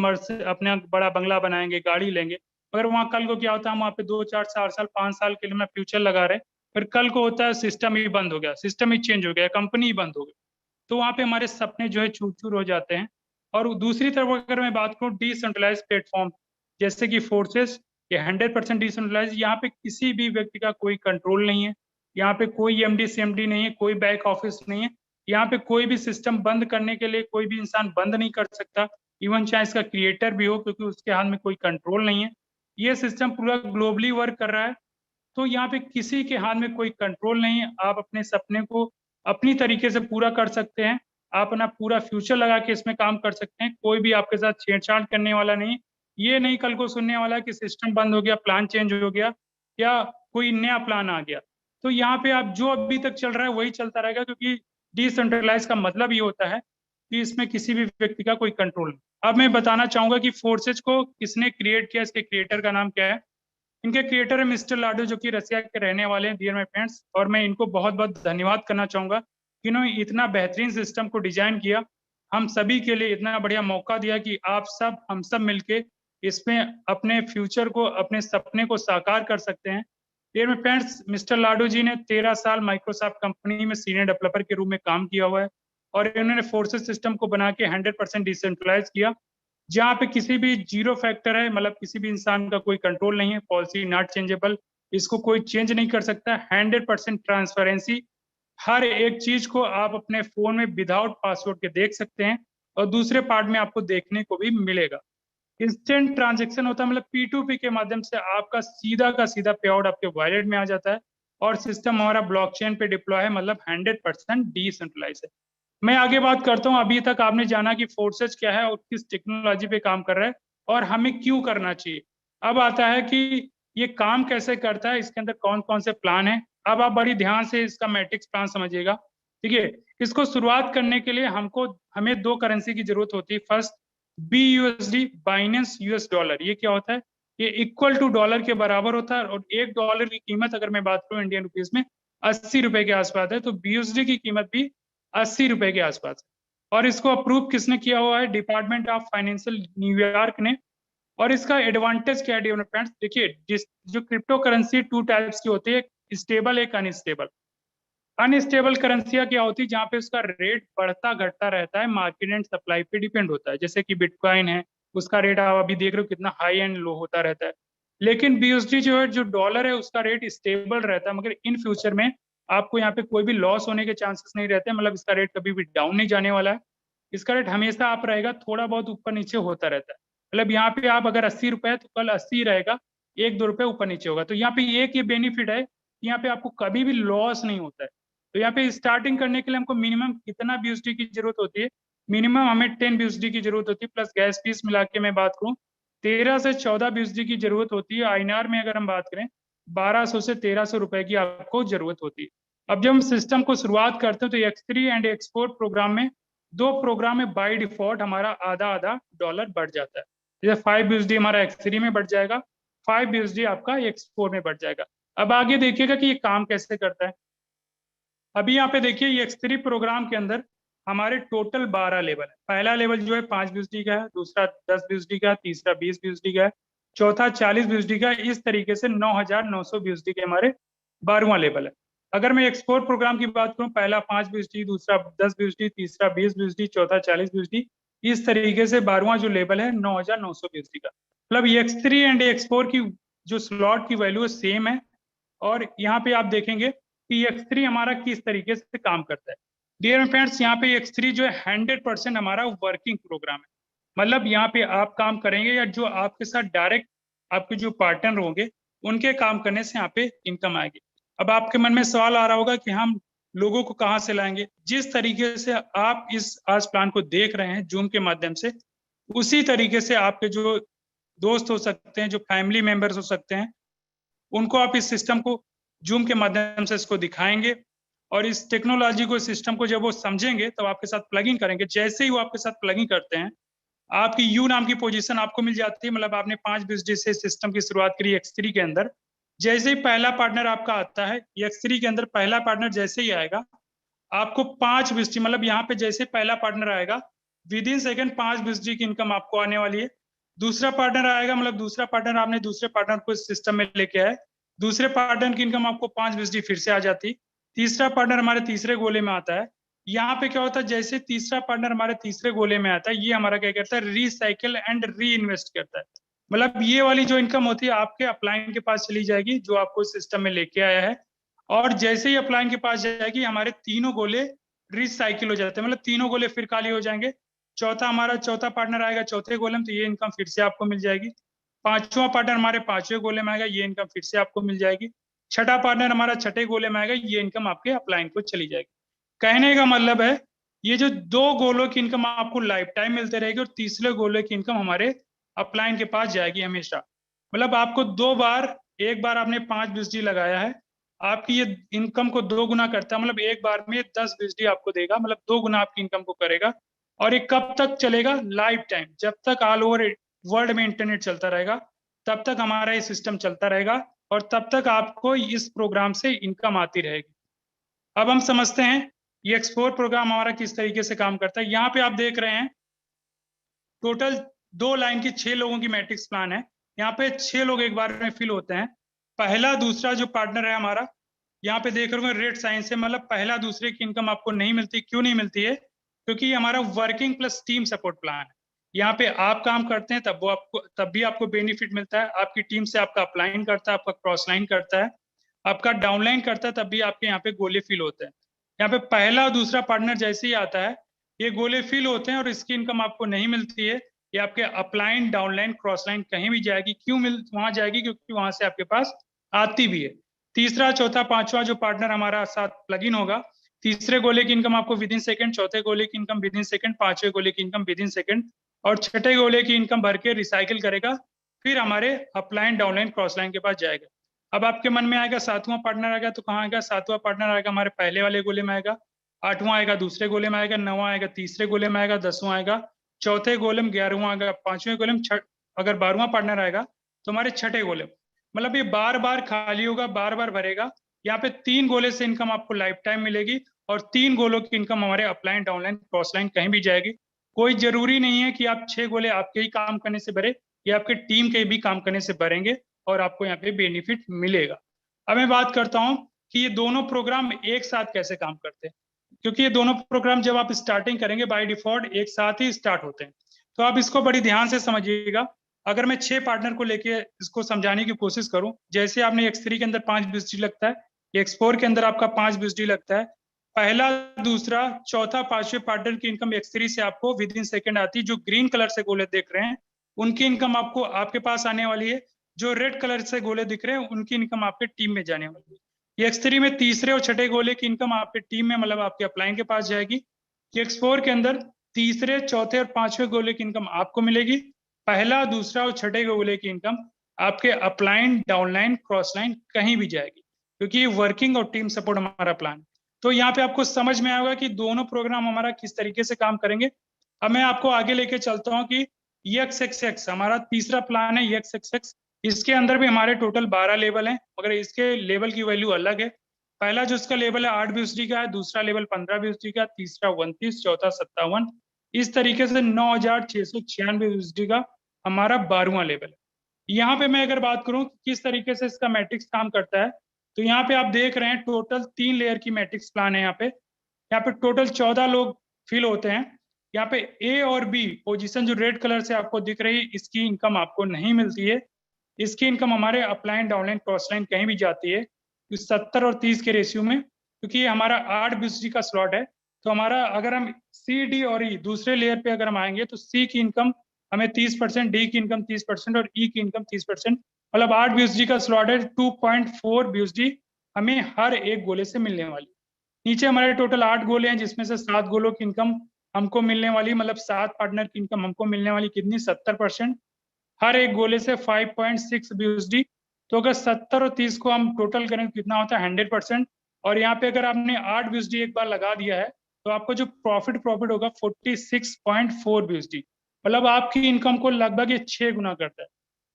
अपने बड़ा बंगला बनाएंगे, गाड़ी लेंगे, मगर वहाँ कल को क्या होता है, हम वहाँ पे 2 4 4 साल 5 साल के लिए अपना फ्यूचर लगा रहे, फिर कल को होता है सिस्टम ही बंद हो गया, सिस्टम ही चेंज हो गया, कंपनी ही बंद हो गई, तो वहाँ पे हमारे सपने जो है चूर चूर हो जाते हैं। और दूसरी तरफ अगर मैं बात करूँ डिसेंट्रलाइज प्लेटफॉर्म जैसे कि फोर्सेस, ये 100% डिसेंट्रलाइज, यहाँ पे किसी भी व्यक्ति का कोई कंट्रोल नहीं है, यहाँ पे कोई MD CMD नहीं है, कोई बैक ऑफिस नहीं है, यहाँ पे कोई भी सिस्टम बंद करने के लिए कोई भी इंसान बंद नहीं कर सकता, इवन चाहे इसका क्रिएटर भी हो, क्योंकि उसके हाथ में कोई कंट्रोल नहीं है। ये सिस्टम पूरा ग्लोबली वर्क कर रहा है, तो यहाँ पे किसी के हाथ में कोई कंट्रोल नहीं है। आप अपने सपने को अपनी तरीके से पूरा कर सकते हैं, आप अपना पूरा फ्यूचर लगा के इसमें काम कर सकते हैं, कोई भी आपके साथ छेड़छाड़ करने वाला नहीं। ये नहीं कल को सुनने वाला कि सिस्टम बंद हो गया, प्लान चेंज हो गया, या कोई नया प्लान आ गया। तो यहाँ पे आप जो अभी तक चल रहा है वही चलता रहेगा, क्योंकि डिसेंट्रलाइज का मतलब ये होता है कि इसमें किसी भी व्यक्ति का कोई कंट्रोल नहीं। अब मैं बताना चाहूंगा कि फोर्सेज को किसने क्रिएट किया, इसके क्रिएटर का नाम क्या है। इनके क्रिएटर है मिस्टर लाडू, जो कि रसिया के रहने वाले हैं, डियर माय फ्रेंड्स, और मैं इनको बहुत बहुत धन्यवाद करना चाहूंगा कि इन्होंने इतना बेहतरीन सिस्टम को डिजाइन किया, हम सभी के लिए इतना बढ़िया मौका दिया कि आप सब हम सब मिलके इसमें अपने फ्यूचर को, अपने सपने को साकार कर सकते हैं। डियर माय फ्रेंड्स, मिस्टर लाडू जी ने 13 साल माइक्रोसॉफ्ट कंपनी में सीनियर डेवलपर के रूप में काम किया हुआ है, और इन्होंने फोर्सेस सिस्टम को बना के 100% डिसेंट्रलाइज किया, जहाँ पे किसी भी जीरो फैक्टर है, मतलब किसी भी इंसान का कोई कंट्रोल नहीं है, पॉलिसी नॉट चेंजेबल, इसको कोई चेंज नहीं कर सकता, 100% ट्रांसपेरेंसी, हर एक चीज को आप अपने फोन में विदाउट पासवर्ड के देख सकते हैं, और दूसरे पार्ट में आपको देखने को भी मिलेगा। इंस्टेंट ट्रांजेक्शन होता है, मतलब P2P के माध्यम से आपका सीधा का सीधा पे आउट आपके वॉलेट में आ जाता है, और सिस्टम हमारा ब्लॉकचेन पे डिप्लॉय है, मतलब 100% डिसेंट्रलाइज है। मैं आगे बात करता हूँ। अभी तक आपने जाना कि फोर्सेज क्या है और किस टेक्नोलॉजी पे काम कर रहा है और हमें क्यों करना चाहिए। अब आता है कि ये काम कैसे करता है, इसके अंदर कौन कौन से प्लान है। अब आप बड़ी ध्यान से इसका मैट्रिक्स प्लान समझिएगा, ठीक है। इसको शुरुआत करने के लिए हमें 2 करेंसी की जरूरत होती है। First BUSD, Binance US dollar. ये क्या होता है, ये इक्वल टू डॉलर के बराबर होता है, और $1 की कीमत अगर मैं बात करूँ इंडियन रुपीज में 80 रुपए के आसपास है, तो BUSD की कीमत भी 80 रुपए के आसपास। और इसको अप्रूव किसने किया हुआ है, डिपार्टमेंट ऑफ फाइनेंशियल न्यूयॉर्क ने। और इसका एडवांटेज क्या है फ्रेंड्स, देखिए जो क्रिप्टो करेंसी 2 टाइप्स की होती है, स्टेबल एक अनस्टेबल। अनस्टेबल करेंसियां क्या होती है, जहाँ पे उसका रेट बढ़ता घटता रहता है, मार्केट एंड सप्लाई पे डिपेंड होता है। जैसे कि बिटकॉइन है, उसका रेट आप अभी देख रहे हो कितना हाई एंड लो होता रहता है। लेकिन BUSD जो है, जो डॉलर है, उसका रेट स्टेबल रहता है, मगर इन फ्यूचर में आपको यहाँ पे कोई भी लॉस होने के चांसेस नहीं रहते, मतलब इसका रेट कभी भी डाउन नहीं जाने वाला है। इसका रेट हमेशा आप रहेगा, थोड़ा बहुत ऊपर नीचे होता रहता है। मतलब यहाँ पे आप अगर 80 रुपए है तो कल 80 रहेगा, 1-2 रुपए ऊपर नीचे होगा। तो यहाँ पे एक ये बेनिफिट है, यहाँ पे आपको कभी भी लॉस नहीं होता है। तो यहाँ पे स्टार्टिंग करने के लिए हमको मिनिमम कितना BUSD की जरूरत होती है, मिनिमम हमें 10 BUSD की जरूरत होती है, प्लस गैस फीस मिला के मैं बात करूँ 13 से 14 BUSD की जरूरत होती है। INR में अगर हम बात करें 1200 से 1300 रुपए की आपको जरूरत होती है। अब जब हम सिस्टम को शुरुआत करते हैं तो X3 एंड X4 प्रोग्राम में, 2 प्रोग्राम में बाय डिफॉल्ट हमारा आधा आधा डॉलर बढ़ जाता है। जैसे 5 BUSD हमारा X3 में बढ़ जाएगा, 5 BUSD आपका X4 में बढ़ जाएगा। अब आगे देखिएगा कि ये काम कैसे करता है। अभी यहाँ पे देखिए ये X3 प्रोग्राम के अंदर हमारे टोटल 12 लेवल है। पहला लेवल जो है 5 BUSD का है, दूसरा 10 BUSD का है, तीसरा 20 BUSD का है, चौथा 40 BUSD का, इस तरीके से 9,900 BUSD के हमारे 12वां लेवल है। अगर मैं एक्सपोर्ट प्रोग्राम की बात करूं, पहला 5 BUSD, दूसरा 10 BUSD, तीसरा 20 BUSD, चौथा 40 BUSD, इस तरीके से 12वां जो लेवल है 9,900 BUSD का। मतलब X3 एंड X4 की जो स्लॉट की वैल्यू है सेम है। और यहाँ पे आप देखेंगे कि X3 हमारा किस तरीके से काम करता है। डियर फ्रेंड्स, यहाँ पे X3 जो है 100% हमारा वर्किंग प्रोग्राम है। मतलब यहाँ पे आप काम करेंगे या जो आपके साथ डायरेक्ट आपके जो पार्टनर होंगे उनके काम करने से यहाँ पे इनकम आएगी। अब आपके मन में सवाल आ रहा होगा कि हम लोगों को कहाँ से लाएंगे। जिस तरीके से आप इस आज प्लान को देख रहे हैं जूम के माध्यम से, उसी तरीके से आपके जो दोस्त हो सकते हैं, जो फैमिली मेंबर्स हो सकते हैं, उनको आप इस सिस्टम को जूम के माध्यम से इसको दिखाएंगे और इस टेक्नोलॉजी को, सिस्टम को जब वो समझेंगे तब आपके साथ प्लगिंग करेंगे। जैसे ही वो आपके साथ प्लगिंग करते हैं, आपकी यू नाम की पोजीशन आपको मिल जाती है। मतलब आपने 5 BUSD से सिस्टम की शुरुआत करी X3 के अंदर। जैसे ही पहला पार्टनर आपका आता है X3 के अंदर, पहला पार्टनर जैसे ही आएगा आपको 5 BUSD, मतलब यहाँ पे जैसे पहला पार्टनर आएगा विद इन सेकंड 5 BUSD की इनकम आपको आने वाली है। दूसरा पार्टनर आएगा, मतलब दूसरा पार्टनर, आपने दूसरे पार्टनर को इस सिस्टम में लेके आए, दूसरे पार्टनर की इनकम आपको 5 BUSD फिर से आ जाती। तीसरा पार्टनर हमारे तीसरे गोले में आता है। यहाँ पे क्या होता है, जैसे तीसरा पार्टनर हमारे तीसरे गोले में आता है, ये हमारा क्या करता है, रिसाइकिल एंड री इन्वेस्ट करता है। मतलब ये वाली जो इनकम होती है आपके अपलाइन के पास चली जाएगी जो आपको सिस्टम में लेके आया है। और जैसे ही अपलाइन के पास जाएगी हमारे तीनों गोले रिसाइकिल हो जाते हैं, मतलब तीनों गोले फिर खाली हो जाएंगे। चौथा पार्टनर आएगा चौथे गोले में, तो ये इनकम फिर से आपको मिल जाएगी। पांचवा पार्टनर हमारे पांचवें गोले में आएगा, ये इनकम फिर से आपको मिल जाएगी। छठा पार्टनर हमारा छठे गोले में आएगा, ये इनकम आपके अपलाइन को चली जाएगी। कहने का मतलब है ये जो दो गोलों की इनकम आपको लाइफ टाइम मिलते रहेगी और तीसरे गोले की इनकम हमारे अपलाइन के पास जाएगी हमेशा। मतलब आपको दो बार, एक बार आपने 5 BUSD लगाया है, आपकी ये इनकम को 2 गुना करता है। मतलब एक बार में 10 BUSD आपको देगा, मतलब 2 गुना आपकी इनकम को करेगा। और ये कब तक चलेगा, लाइफ टाइम, जब तक ऑल ओवर वर्ल्ड में इंटरनेट चलता रहेगा तब तक हमारा ये सिस्टम चलता रहेगा और तब तक आपको इस प्रोग्राम से इनकम आती रहेगी। अब हम समझते हैं ये एक्सपोर्ट प्रोग्राम हमारा किस तरीके से काम करता है। यहाँ पे आप देख रहे हैं टोटल 2 लाइन की 6 लोगों की मैट्रिक्स प्लान है। यहाँ पे 6 लोग एक बार में फिल होते हैं। पहला दूसरा जो पार्टनर है हमारा, यहाँ पे देख रहे हो रेड साइन से, मतलब पहला दूसरे की इनकम आपको नहीं मिलती। क्यों नहीं मिलती है, क्योंकि ये हमारा working plus team support plan है। यहाँ पे आप काम करते हैं तब भी आपको बेनिफिट मिलता है। आपकी टीम से आपका अपलाइन करता है, आपका क्रॉस लाइन करता है, आपका डाउनलाइन करता है, तब भी आपके यहाँ पे गोले फिल होते हैं। यहाँ पे पहला और दूसरा पार्टनर जैसे ही आता है ये गोले फिल होते हैं और इसकी इनकम आपको नहीं मिलती है। ये आपके अपलाइन, डाउनलाइन, क्रॉस लाइन कहीं भी जाएगी। क्यों वहां जाएगी, क्योंकि वहां से आपके पास आती भी है। तीसरा, चौथा, पांचवा जो पार्टनर हमारा साथ प्लग इन होगा, तीसरे गोले की इनकम आपको विद इन सेकंड, चौथे गोले की इनकम विद इन सेकंड, पांचवें गोले की इनकम विद इन सेकंड और छठे गोले की इनकम भर के रिसाइकिल करेगा, फिर हमारे अपलाइन, डाउनलाइन, क्रॉस लाइन के पास जाएगा। अब आपके मन में आएगा सातवां पार्टनर आएगा तो कहाँ आएगा, सातवां पार्टनर आएगा हमारे पहले वाले गोले में आएगा, आठवां आएगा दूसरे गोले में आएगा, नौवां आएगा तीसरे गोले में आएगा, 10वां आएगा चौथे गोले में, 11वां आएगा पांचवें गोले में, अगर 12वां पार्टनर आएगा तो हमारे छठे गोले में। मतलब ये बार बार खाली होगा, बार बार भरेगा। यहाँ पे 3 गोले से इनकम आपको लाइफ टाइम मिलेगी और 3 गोलों की इनकम हमारे अपलाइन, डाउनलाइन, क्रॉस लाइन कहीं भी जाएगी। कोई जरूरी नहीं है कि आप 6 गोले आपके ही काम करने से भरे या आपके टीम के भी काम करने से भरेंगे और आपको यहाँ पे बेनिफिट मिलेगा। अब मैं बात करता हूँ कि ये दोनों प्रोग्राम एक साथ कैसे काम करते हैं, क्योंकि ये दोनों प्रोग्राम जब आप स्टार्टिंग करेंगे बाय डिफॉल्ट एक साथ ही स्टार्ट होते हैं। तो आप इसको बड़ी ध्यान से समझिएगा। अगर मैं 6 पार्टनर को लेके इसको समझाने की कोशिश करूं, जैसे आपने X3 के अंदर 5 BUSD लगता है, X4 के अंदर आपका 5 BUSD लगता है। पहला, दूसरा, चौथा, पांचवें पार्टनर की इनकम X3 से आपको विद इन सेकंड आती है। जो ग्रीन कलर से गोले देख रहे हैं उनकी इनकम आपको आपके पास आने वाली है। जो रेड कलर से गोले दिख रहे हैं उनकी इनकम आपके टीम में जाने वाली है। X3 में तीसरे और छठे गोले की इनकम आपके टीम में, मतलब आपके अपलाइन के पास जाएगी। X4 के अंदर तीसरे, चौथे और पांचवें गोले की इनकम आपको मिलेगी। पहला, दूसरा और छठे गोले की इनकम आपके अपलाइन, डाउनलाइन, क्रॉस लाइन कहीं भी जाएगी, क्योंकि वर्किंग और टीम सपोर्ट हमारा प्लान। तो यहाँ पे आपको समझ में आएगा कि दोनों प्रोग्राम हमारा किस तरीके से काम करेंगे। अब मैं आपको आगे लेके चलता हूँ कि EXXX हमारा तीसरा प्लान है। EXXX इसके अंदर भी हमारे टोटल 12 लेवल हैं, मगर इसके लेवल की वैल्यू अलग है। पहला जो इसका लेवल है 8 BUSD का है, दूसरा लेवल 15 BUSD का, तीसरा 29, चौथा 57, इस तरीके से 9,696 BUSD का हमारा 12वां लेवल है। यहाँ पे मैं अगर बात करूं किस तरीके से इसका मैट्रिक्स काम करता है, तो यहाँ पे आप देख रहे हैं टोटल 3 लेयर की मैट्रिक्स प्लान है। यहाँ पे टोटल 14 लोग फिल होते हैं। यहाँ पे ए और बी पोजीशन जो रेड कलर से आपको दिख रही है, इसकी इनकम आपको नहीं मिलती है। इसकी इनकम हमारे अपलाइन, डाउनलाइन, क्रॉस लाइन कहीं भी जाती है 70 और 30 के रेशियो में, क्योंकि ये हमारा 8 BUSD का स्लॉट है। तो हमारा अगर हम सी, डी और ई दूसरे लेयर पे अगर हम आएंगे तो सी की इनकम हमें 30%, डी की इनकम 30% और ई की इनकम 30%, मतलब 8 BUSD का स्लॉट है। 2.4 BUSD हमें हर एक गोले से मिलने वाली। नीचे हमारे टोटल 8 गोले हैं, जिसमें से 7 गोलों की इनकम हमको मिलने वाली, मतलब 7 पार्टनर की इनकम हमको मिलने वाली कितनी, 70%। हर एक गोले से 5.6 BUSD। तो अगर 70 और 30 को हम टोटल करें तो कितना होता है, 100%। और यहाँ पे अगर आपने 8 BUSD एक बार लगा दिया है तो आपको जो प्रॉफिट होगा 46.4 BUSD, मतलब आपकी इनकम को लगभग ये 6 गुना करता है।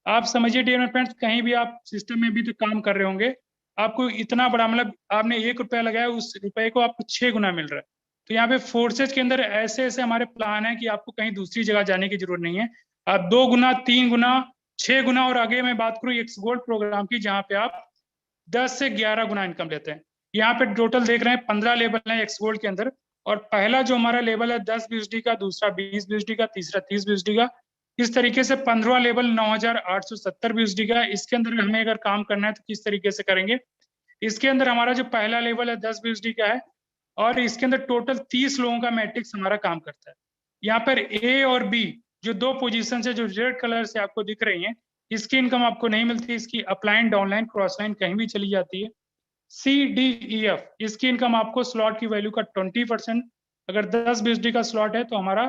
आप समझिए डियर फ्रेंड्स, कहीं भी आप सिस्टम में भी तो काम कर रहे होंगे, आपको इतना बड़ा, मतलब आपने 1 रुपया लगाया, उस रुपए को आपको 6 गुना मिल रहा है। तो यहाँ पे फोर्सेज के अंदर ऐसे ऐसे हमारे प्लान है कि आपको कहीं दूसरी जगह जाने की जरूरत नहीं है। आप 2 गुना, 3 गुना, 6 गुना, और आगे मैं बात करूँ एक्स गोल्ड प्रोग्राम की, जहाँ पे आप 10 से 11 गुना इनकम लेते हैं। यहाँ पे टोटल देख रहे हैं 15 लेवल है एक्स गोल्ड के अंदर, और पहला जो हमारा लेवल है 10 BUSD का, दूसरा 20 BUSD का, तीसरा 30 BUSD का। इस तरीके से 15वां लेवल 9,870 BUSD का। इसके अंदर हमें अगर काम करना है तो किस तरीके से करेंगे, इसके अंदर हमारा जो पहला लेवल है 10 BUSD का है, और इसके अंदर टोटल 30 लोगों का मैट्रिक्स हमारा काम करता है। यहाँ पर ए और बी जो 2 पोजीशन है जो रेड कलर से आपको दिख रही हैं, इसकी इनकम आपको नहीं मिलती। इसकी अपलाइन, डाउनलाइन, क्रॉस लाइन कहीं भी चली जाती है। सी, डी, ई, एफ इसकी इनकम आपको स्लॉट की वैल्यू का 20%। अगर 10 BUSD का स्लॉट है तो हमारा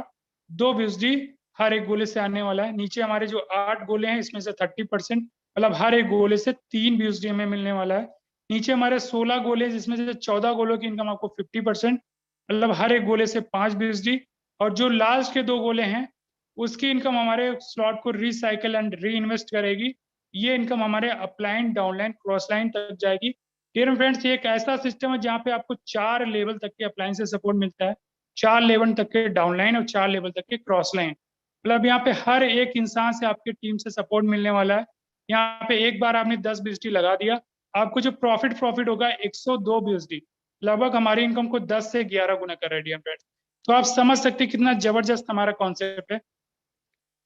2 BUSD हर एक गोले से आने वाला है। नीचे हमारे जो 8 गोले हैं इसमें से 30%, मतलब हर एक गोले से 3 BUSD हमें मिलने वाला है। नीचे हमारे 16 गोले, जिसमें से 14 गोलों की इनकम आपको 50%, मतलब हर एक गोले से 5 BUSD। और जो लास्ट के 2 गोले हैं उसकी इनकम हमारे स्लॉट को रिसाइकल एंड री इन्वेस्ट करेगी। ये इनकम हमारे अपलाइन, डाउनलाइन, क्रॉस लाइन तक जाएगी। डियर फ्रेंड्स, ये एक ऐसा सिस्टम है जहाँ पे आपको 4 लेवल तक के अपलाइन से सपोर्ट मिलता है, 4 लेवल तक के डाउनलाइन और 4 लेवल तक के क्रॉस लाइन। मतलब यहाँ पे हर एक इंसान से आपकी टीम से सपोर्ट मिलने वाला है। यहाँ पे एक बार आपने 10 BUSD लगा दिया, आपको जो प्रॉफिट होगा 102 BUSD, लगभग हमारी इनकम को 10 से 11 गुना कर रहा है डियर फ्रेंड्स। तो आप समझ सकते हैं कितना जबरदस्त हमारा कॉन्सेप्ट है।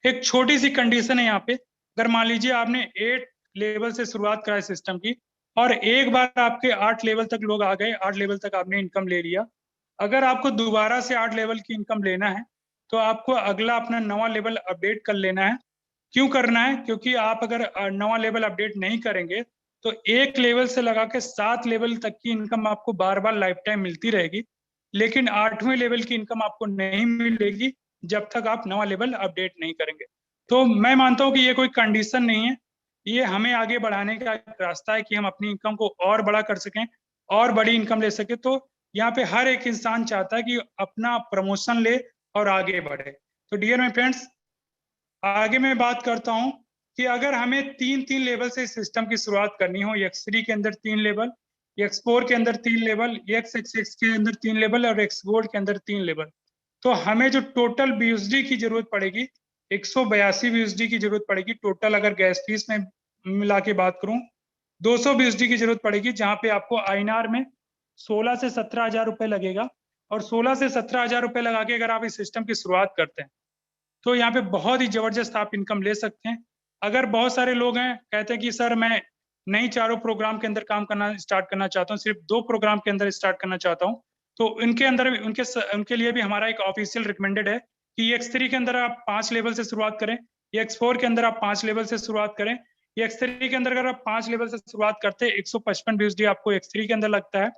एक छोटी सी कंडीशन है यहाँ पे, अगर मान लीजिए आपने 8 लेवल से शुरुआत करा है सिस्टम की, और एक बार आपके 8 लेवल तक लोग आ गए, 8 लेवल तक आपने इनकम ले लिया, अगर आपको दोबारा से 8 लेवल की इनकम लेना है तो आपको अगला अपना नवा लेवल अपडेट कर लेना है। क्यों करना है, क्योंकि आप अगर नवा लेवल अपडेट नहीं करेंगे तो एक लेवल से लगा के 7 लेवल तक की इनकम आपको बार बार लाइफ टाइम मिलती रहेगी, लेकिन 8वें लेवल की इनकम आपको नहीं मिलेगी जब तक आप नवा लेवल अपडेट नहीं करेंगे। तो मैं मानता हूँ कि ये कोई कंडीशन नहीं है, ये हमें आगे बढ़ाने का एक रास्ता है कि हम अपनी इनकम को और बड़ा कर सकें और बड़ी इनकम ले सके। तो यहाँ पे हर एक इंसान चाहता है कि अपना प्रमोशन ले और आगे बढ़े। तो डियर माय फ्रेंड्स, आगे मैं बात करता हूँ कि अगर हमें 3-3 लेवल से सिस्टम की शुरुआत करनी हो, X3 के अंदर 3 लेवल, X4 के अंदर 3 लेवल, XX के अंदर 3 लेवल और X गोल्ड के अंदर 3 लेवल, तो हमें जो टोटल BUSD की जरूरत पड़ेगी 182 BUSD की जरूरत पड़ेगी टोटल। अगर गैस फीस में मिला के बात करूं 200 BUSD की जरूरत पड़ेगी, जहां पे आपको INR में 16 से 17 हजार रुपए लगेगा। और 16 से 17 हजार रुपए लगा के अगर आप इस सिस्टम की शुरुआत करते हैं तो यहाँ पे बहुत ही जबरदस्त आप इनकम ले सकते हैं। अगर बहुत सारे लोग हैं कहते हैं कि सर मैं नहीं चारों प्रोग्राम के अंदर काम करना स्टार्ट करना चाहता हूँ, सिर्फ 2 प्रोग्राम के अंदर स्टार्ट करना चाहता हूँ, तो इनके अंदर उनके लिए भी हमारा एक ऑफिशियल रिकमेंडेड है कि X3 के अंदर आप 5 लेवल से शुरुआत करें, X4 के अंदर आप 5 लेवल से शुरुआत करें। X3 के अंदर अगर आप 5 लेवल से शुरुआत करते हैं 155 BUSD आपको X3 के अंदर लगता है,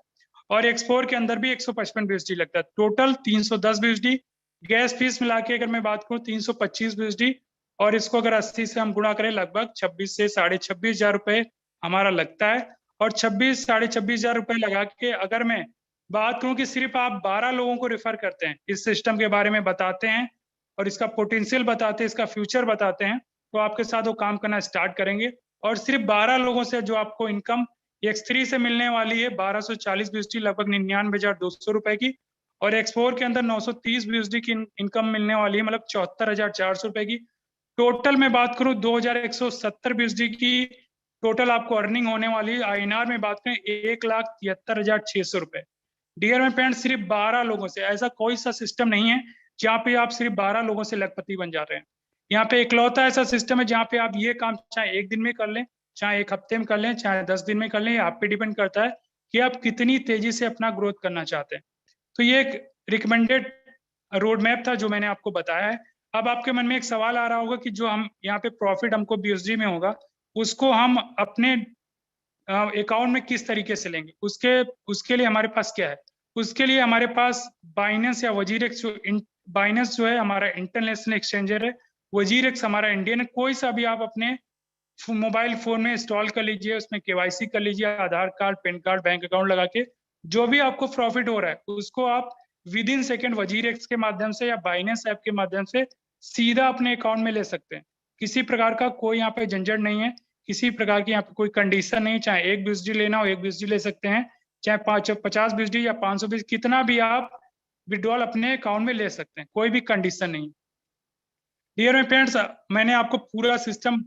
और X4 के अंदर भी 155 BUSD लगता है, टोटल 310 BUSD। गैस फीस मिला के अगर मैं बात करूं 325 BUSD, और इसको अगर 80 से हम गुणा करें लगभग 26 से 26.5 हजार रुपए हमारा लगता है। और 26 साढ़े 26 हजार रुपए लगा के अगर मैं बात करूं कि सिर्फ आप 12 लोगों को रेफर करते हैं, इस सिस्टम के बारे में बताते हैं और इसका पोटेंशियल बताते हैं, इसका फ्यूचर बताते हैं, तो आपके साथ वो काम करना स्टार्ट करेंगे। और सिर्फ 12 लोगों से जो आपको इनकम X3 से मिलने वाली है 1240 BUSD, लगभग 99,200 रुपए की, और X4 के अंदर 930 BUSD की इनकम मिलने वाली है, मतलब 74,400 रुपए की। टोटल में बात करूं 2170 BSD की टोटल आपको अर्निंग होने वाली। INR में बात करें 1,73,600 रुपए। डियर माय फ्रेंड, सिर्फ 12 लोगों से, ऐसा कोई सा सिस्टम नहीं है जहाँ पे आप सिर्फ 12 लोगों से लखपति बन जा रहे हैं। यहाँ पे इकलौता ऐसा सिस्टम है जहाँ पे आप ये काम चाहे एक दिन में कर लें, चाहे एक हफ्ते में कर लें, चाहे 10 दिन में कर लें। ये आप पे डिपेंड करता है कि आप कितनी तेजी से अपना ग्रोथ करना चाहते हैं। तो ये एक रिकमेंडेड रोड मैप था जो मैंने आपको बताया है। अब आपके मन में एक सवाल आ रहा होगा कि जो हम यहाँ पे प्रॉफिट हमको BSD में होगा उसको हम अपने अकाउंट में किस तरीके से लेंगे, उसके लिए हमारे पास क्या है। उसके लिए हमारे पास बाइनेंस या वजीरेक्स, बाइनेंस जो है हमारा इंटरनेशनल एक्सचेंजर है, वजीरेक्स हमारा इंडियन है। कोई सा भी आप अपने मोबाइल फोन में इंस्टॉल कर लीजिए, उसमें KYC कर लीजिए, Aadhaar card, PAN card, bank account लगा के जो भी आपको प्रॉफिट हो रहा है उसको आप विद इन सेकेंड वजीरेक्स के माध्यम से या बाइनेंस ऐप के माध्यम से सीधा अपने अकाउंट में ले सकते हैं। किसी प्रकार का कोई यहाँ पे झंझट नहीं है, किसी प्रकार की यहाँ पे कोई कंडीशन नहीं। चाहे 1 BSD लेना हो 1 BSD ले सकते हैं, चाहे 50 BSD या 500 BSD, कितना भी आप विड्रॉल अपने अकाउंट में ले सकते हैं, कोई भी कंडीशन नहीं। डियर माय फ्रेंड्स, मैंने आपको पूरा सिस्टम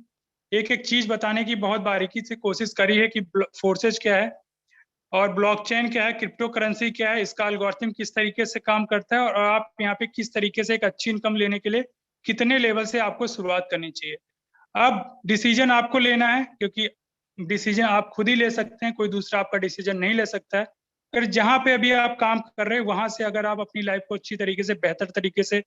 एक एक चीज बताने की बहुत बारीकी से कोशिश करी है कि फोर्सेज क्या है और ब्लॉकचेन क्या है, क्रिप्टो करेंसी क्या है, इसका एल्गोरिथम किस तरीके से काम करता है और आप यहाँ पे किस तरीके से एक अच्छी इनकम लेने के लिए कितने लेवल से आपको शुरुआत करनी चाहिए। अब डिसीजन आपको लेना है, क्योंकि डिसीजन आप खुद ही ले सकते हैं, कोई दूसरा आपका डिसीजन नहीं ले सकता है। फिर जहाँ पे अभी आप काम कर रहे हैं वहां से अगर आप अपनी लाइफ को अच्छी तरीके से, बेहतर तरीके से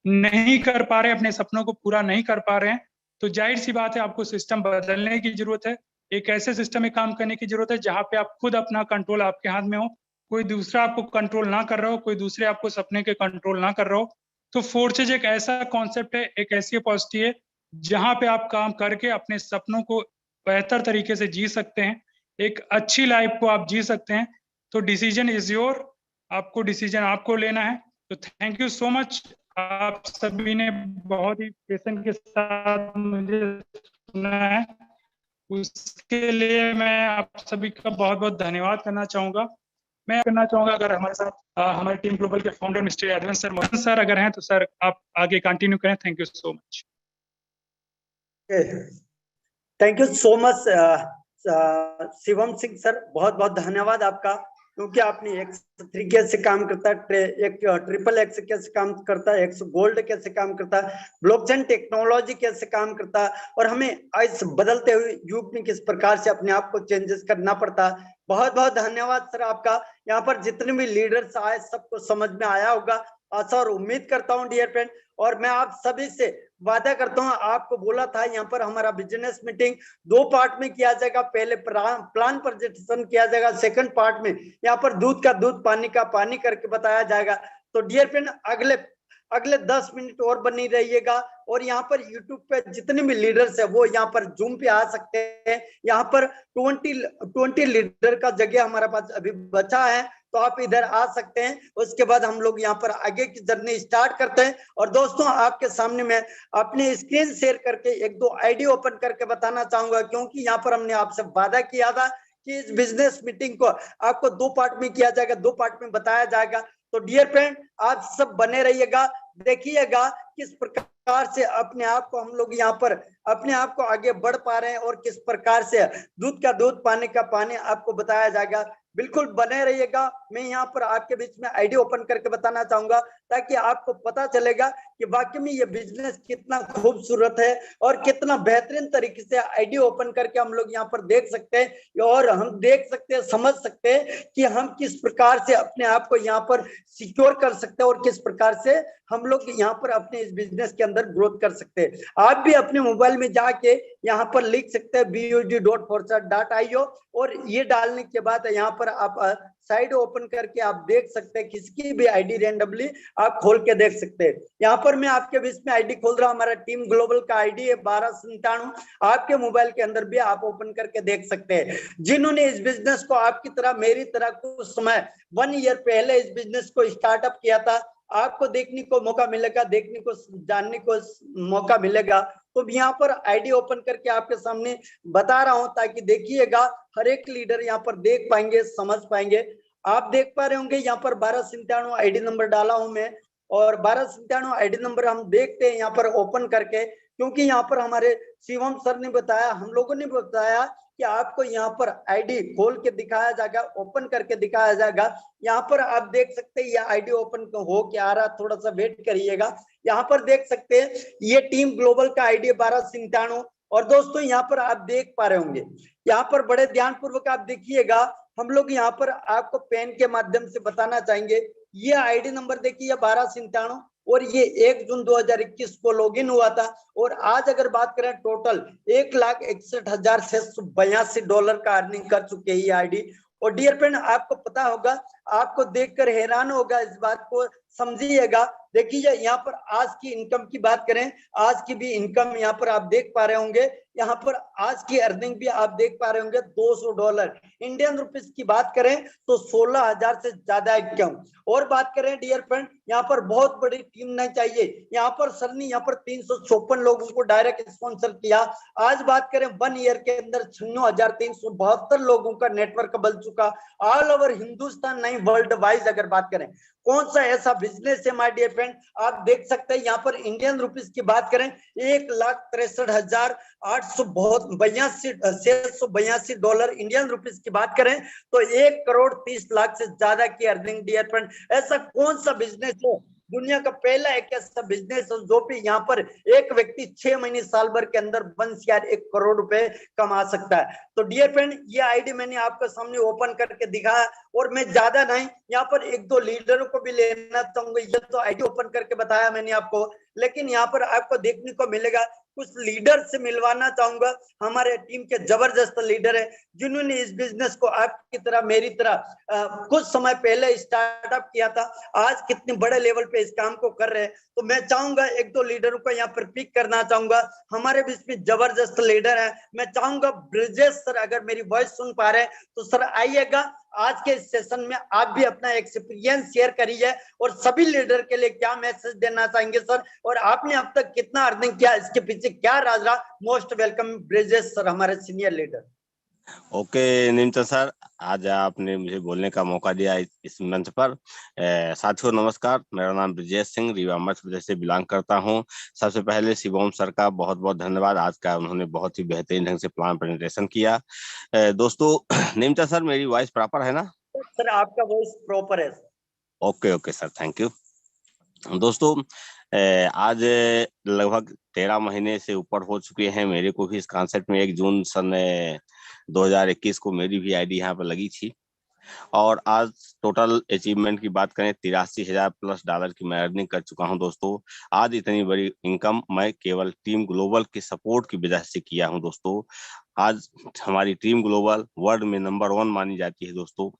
नहीं कर पा रहे, अपने सपनों को पूरा नहीं कर पा रहे हैं, तो जाहिर सी बात है आपको सिस्टम बदलने की जरूरत है। एक ऐसे सिस्टम में काम करने की जरूरत है जहां पे आप खुद अपना कंट्रोल आपके हाथ में हो, कोई दूसरा आपको कंट्रोल ना कर रहा हो, कोई दूसरे आपको सपने के कंट्रोल ना कर रहा हो। तो फोर्सेज एक ऐसा कॉन्सेप्ट है, एक ऐसी अपॉर्चुनिटी है जहां पे आप काम करके अपने सपनों को बेहतर तरीके से जी सकते हैं, एक अच्छी लाइफ को आप जी सकते हैं। तो डिसीजन इज योर, आपको डिसीजन आपको लेना है। तो थैंक यू सो मच, आप सभी ने बहुत ही पेशेंस के साथ मुझे सुना है, उसके लिए मैं आप सभी का बहुत बहुत धन्यवाद करना चाहूंगा। अगर हमारे साथ हमारी टीम ग्लोबल के founder mister Yadav sir Mohan sir अगर हैं तो सर आप आगे कंटिन्यू करें। Thank you so much. Thank you so much Shivam Singh sir, बहुत बहुत धन्यवाद आपका, क्योंकि आपने X तरीके से काम करता है, एक XXX कैसे काम करता है, X गोल्ड कैसे काम करता है, ब्लॉकचेन टेक्नोलॉजी कैसे काम करता है और हमें इस बदलते हुए युग में किस प्रकार से अपने आप को चेंजेस करना पड़ता है। बहुत बहुत धन्यवाद सर आपका। यहाँ पर जितने भी लीडर्स आए सबको समझ में आया होगा, आशा और उम्मीद करता हूँ डियर फ्रेंड। और मैं आप सभी से वादा करता हूँ, आपको बोला था यहाँ पर हमारा बिजनेस मीटिंग 2 पार्ट में किया जाएगा। पहले प्लान प्रेजेंटेशन किया जाएगा, सेकंड पार्ट में यहाँ पर दूध का दूध, पानी का पानी करके बताया जाएगा। तो डियर फ्रेंड, अगले 10 मिनट और बनी रहिएगा। और यहाँ पर YouTube पे जितने भी लीडर्स है वो यहाँ पर जूम पे आ सकते हैं। यहाँ पर 20 लीडर का जगह हमारे पास अभी बचा है, तो आप इधर आ सकते हैं। उसके बाद हम लोग यहाँ पर आगे की जर्नी स्टार्ट करते हैं। और दोस्तों, आपके सामने मैं अपने स्क्रीन शेयर करके 1-2 आईडी ओपन करके बताना चाहूंगा, क्योंकि यहाँ पर हमने आपसे वादा किया था कि इस बिजनेस मीटिंग को आपको 2 पार्ट में किया जाएगा, 2 पार्ट में बताया जाएगा। तो डियर फ्रेंड, आप सब बने रहिएगा, देखिएगा किस प्रकार से अपने आप को हम लोग यहाँ पर अपने आप को आगे बढ़ पा रहे हैं और किस प्रकार से दूध का दूध, पानी का पानी आपको बताया जाएगा। बिल्कुल बने रहिएगा। मैं यहाँ पर आपके बीच में आईडी ओपन करके बताना चाहूंगा, ताकि आपको पता चलेगा कि वाकई में ये बिजनेस कितना खूबसूरत है और कितना बेहतरीन तरीके से आईडी ओपन करके हम लोग यहाँ पर देख सकते हैं और हम देख सकते हैं, समझ सकते हैं कि हम किस प्रकार से अपने आप को यहाँ पर सिक्योर कर सकते हैं और किस प्रकार से हम लोग यहाँ पर अपने इस बिजनेस के अंदर ग्रोथ कर सकते हैं। आप भी अपने मोबाइल में जाके यहाँ पर लिख सकते हैं BUSD.forza.io और ये डालने के बाद यहाँ पर आप साइड ओपन करके आप देख सकते हैं, किसकी भी आईडी रैंडमली आप खोल के देख सकते हैं। यहाँ पर मैं आपके बीच में आईडी खोल रहा हूँ, हमारा टीम ग्लोबल का आईडी है 1297। आपके मोबाइल के अंदर भी आप ओपन करके देख सकते हैं। जिन्होंने इस बिजनेस को आपकी तरह, मेरी तरह कुछ समय 1 ईयर पहले इस बिजनेस को स्टार्टअप किया था, आपको देखने को मौका मिलेगा, देखने को, जानने को मौका मिलेगा। तो यहाँ पर आईडी ओपन करके आपके सामने बता रहा हूं, ताकि देखिएगा हर एक लीडर यहाँ पर देख पाएंगे, समझ पाएंगे। आप देख पा रहे होंगे यहाँ पर 1297 आईडी नंबर डाला हूं मैं। और 1297 आईडी नंबर हम देखते हैं यहाँ पर ओपन करके, क्योंकि यहाँ पर हमारे शिवम सर ने बताया, हम लोगों ने बताया कि आपको यहाँ पर आईडी खोल के दिखाया जाएगा, ओपन करके दिखाया जाएगा। यहाँ पर आप देख सकते हैं ये आईडी ओपन हो के आ रहा, थोड़ा सा वेट करिएगा। यहाँ पर देख सकते हैं ये टीम ग्लोबल का आईडी 1297। और दोस्तों यहाँ पर आप देख पा रहे होंगे, यहाँ पर बड़े ध्यानपूर्वक आप देखिएगा, हम लोग यहाँ पर आपको पेन के माध्यम से बताना चाहेंगे। ये आईडी नंबर देखिए 1297 और ये 1 जून 2021 को लॉगिन हुआ था। और आज अगर बात करें टोटल $1,61,682 का अर्निंग कर चुके हैं ये आईडी। और डियर फ्रेंड आपको पता होगा, आपको देखकर हैरान होगा, इस बात को समझिएगा। देखिए यहाँ पर आज की इनकम की बात करें, आज की भी इनकम यहाँ पर आप देख पा रहे होंगे, यहाँ पर आज की अर्निंग भी आप देख पा रहे होंगे $200। इंडियन रुपीस की बात करें तो 16,000 से ज्यादा इनकम। और बात करें डियर फ्रेंड, यहाँ पर बहुत बड़ी टीम नहीं चाहिए, यहाँ पर सर ने यहाँ पर 356 लोगों को डायरेक्ट स्पॉन्सर किया। आज बात करें 1 ईयर के अंदर 96,372 लोगों का नेटवर्क बन चुका, ऑल ओवर हिंदुस्तान नहीं वर्ल्ड वाइज। अगर बात करें कौन सा ऐसा बिजनेस है माय डियर फ्रेंड, आप देख सकते हैं यहाँ पर इंडियन रुपीस की बात करें $1,63,882 इंडियन रुपीस की बात करें तो 1,30,00,000 से ज्यादा की अर्निंग डियर फ्रेंड। ऐसा कौन सा बिजनेस है, दुनिया का पहला एक ऐसा बिजनेस है जो भी यहाँ पर एक व्यक्ति 6 महीने साल भर के अंदर 1 करोड़ रुपए कमा सकता है। तो डियर फ्रेंड ये आईडी मैंने आपके सामने ओपन करके दिखाया, और मैं ज्यादा नहीं यहाँ पर 1-2 लीडरों को भी लेना चाहूंगा। ये तो आईडी ओपन करके बताया मैंने आपको, लेकिन यहाँ पर आपको देखने को मिलेगा कुछ लीडर से मिलवाना चाहूंगा। हमारे टीम के जबरदस्त लीडर है जिन्होंने इस बिजनेस को आपकी तरह मेरी तरह कुछ समय पहले स्टार्टअप किया था, आज कितने बड़े लेवल पे इस काम को कर रहे हैं। तो मैं चाहूंगा 1-2 लीडरों को यहाँ पर पिक करना चाहूंगा। हमारे बीच में जबरदस्त लीडर है, मैं चाहूंगा ब्रिजेश सर अगर मेरी वॉइस सुन पा रहे हैं तो सर आइएगा आज के इस सेशन में, आप भी अपना एक्सपीरियंस शेयर करिए और सभी लीडर के लिए क्या मैसेज देना चाहेंगे सर, और आपने अब तक कितना अर्निंग किया, इसके पीछे क्या राज रहा। मोस्ट वेलकम ब्रिजेश सर, हमारे सीनियर लीडर। ओके निमचंद सर, आज आपने मुझे बोलने का मौका दिया इस मंच पर। साथियों नमस्कार, मेरा नाम ब्रिजेश सिंह रीवा मध्य प्रदेश से बिलोंग करता हूं। सबसे पहले शिवम सर का बहुत बहुत धन्यवाद, आज का उन्होंने बहुत ही बेहतरीन ढंग से प्लान प्रेजेंटेशन किया। दोस्तों निमचंद सर मेरी वॉइस प्रॉपर है ना? सर आपका वॉइस प्रॉपर है। Okay okay sir, thank you. दोस्तों आज लगभग 13 महीने से ऊपर हो चुके हैं मेरे को भी इस कॉन्सेप्ट में। 1 जून सन 2021 को मेरी भी आईडी यहाँ पर लगी थी, और आज टोटल अचीवमेंट की बात करें $83,000+ की मैं अर्निंग कर चुका हूं। दोस्तों आज इतनी बड़ी इनकम मैं केवल टीम ग्लोबल के सपोर्ट की वजह से किया हूं। दोस्तों आज हमारी टीम ग्लोबल वर्ल्ड में नंबर 1 मानी जाती है। दोस्तों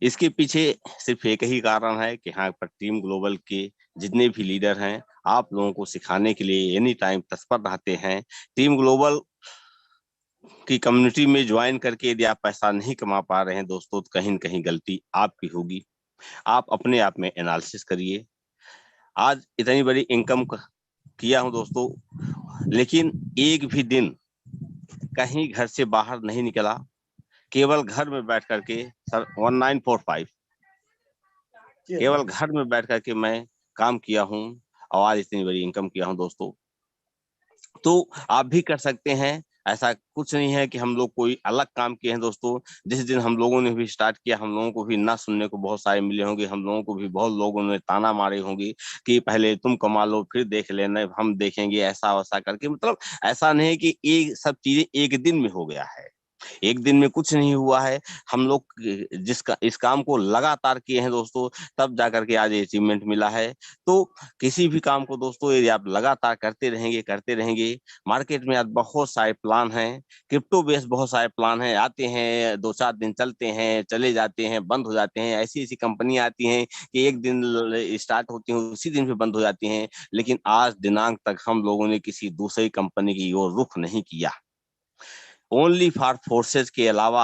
इसके पीछे सिर्फ एक ही कारण है कि यहाँ पर टीम ग्लोबल के जितने भी लीडर हैं आप लोगों को सिखाने के लिए एनी टाइम तत्पर रहते हैं। टीम ग्लोबल की कम्युनिटी में ज्वाइन करके यदि आप पैसा नहीं कमा पा रहे हैं दोस्तों, तो कहीं न कहीं गलती आपकी होगी। आप अपने आप में एनालिसिस करिए। आज इतनी बड़ी इनकम किया हूं दोस्तों, लेकिन एक भी दिन कहीं घर से बाहर नहीं निकला, केवल घर में बैठ करके सर 1945 केवल घर में बैठ करके मैं काम किया हूं और आज इतनी बड़ी इनकम किया हूं। दोस्तों तो आप भी कर सकते हैं, ऐसा कुछ नहीं है कि हम लोग कोई अलग काम किए हैं। दोस्तों जिस दिन हम लोगों ने भी स्टार्ट किया, हम लोगों को भी ना सुनने को बहुत सारे मिले होंगे, हम लोगों को भी बहुत लोगों ने ताना मारे होंगे कि पहले तुम कमा लो फिर देख लेना, हम देखेंगे, ऐसा वैसा करके। मतलब ऐसा नहीं कि ये सब चीजें एक दिन में हो गया है, एक दिन में कुछ नहीं हुआ है। हम लोग जिसका इस काम को लगातार किए हैं दोस्तों, तब जाकर के आज अचीवमेंट मिला है। तो किसी भी काम को दोस्तों यदि आप लगातार करते रहेंगे, मार्केट में आज बहुत सारे प्लान हैं, क्रिप्टो बेस्ड बहुत सारे प्लान हैं, आते हैं 2-4 दिन चलते हैं, चले जाते हैं, बंद हो जाते हैं। ऐसी ऐसी कंपनियां आती हैं कि एक दिन स्टार्ट होती हैं उसी दिन पे बंद हो जाती हैं, लेकिन आज दिनांक तक हम लोगों ने किसी दूसरी कंपनी की ओर रुख नहीं किया। ओनली फॉर फोर्सेज के अलावा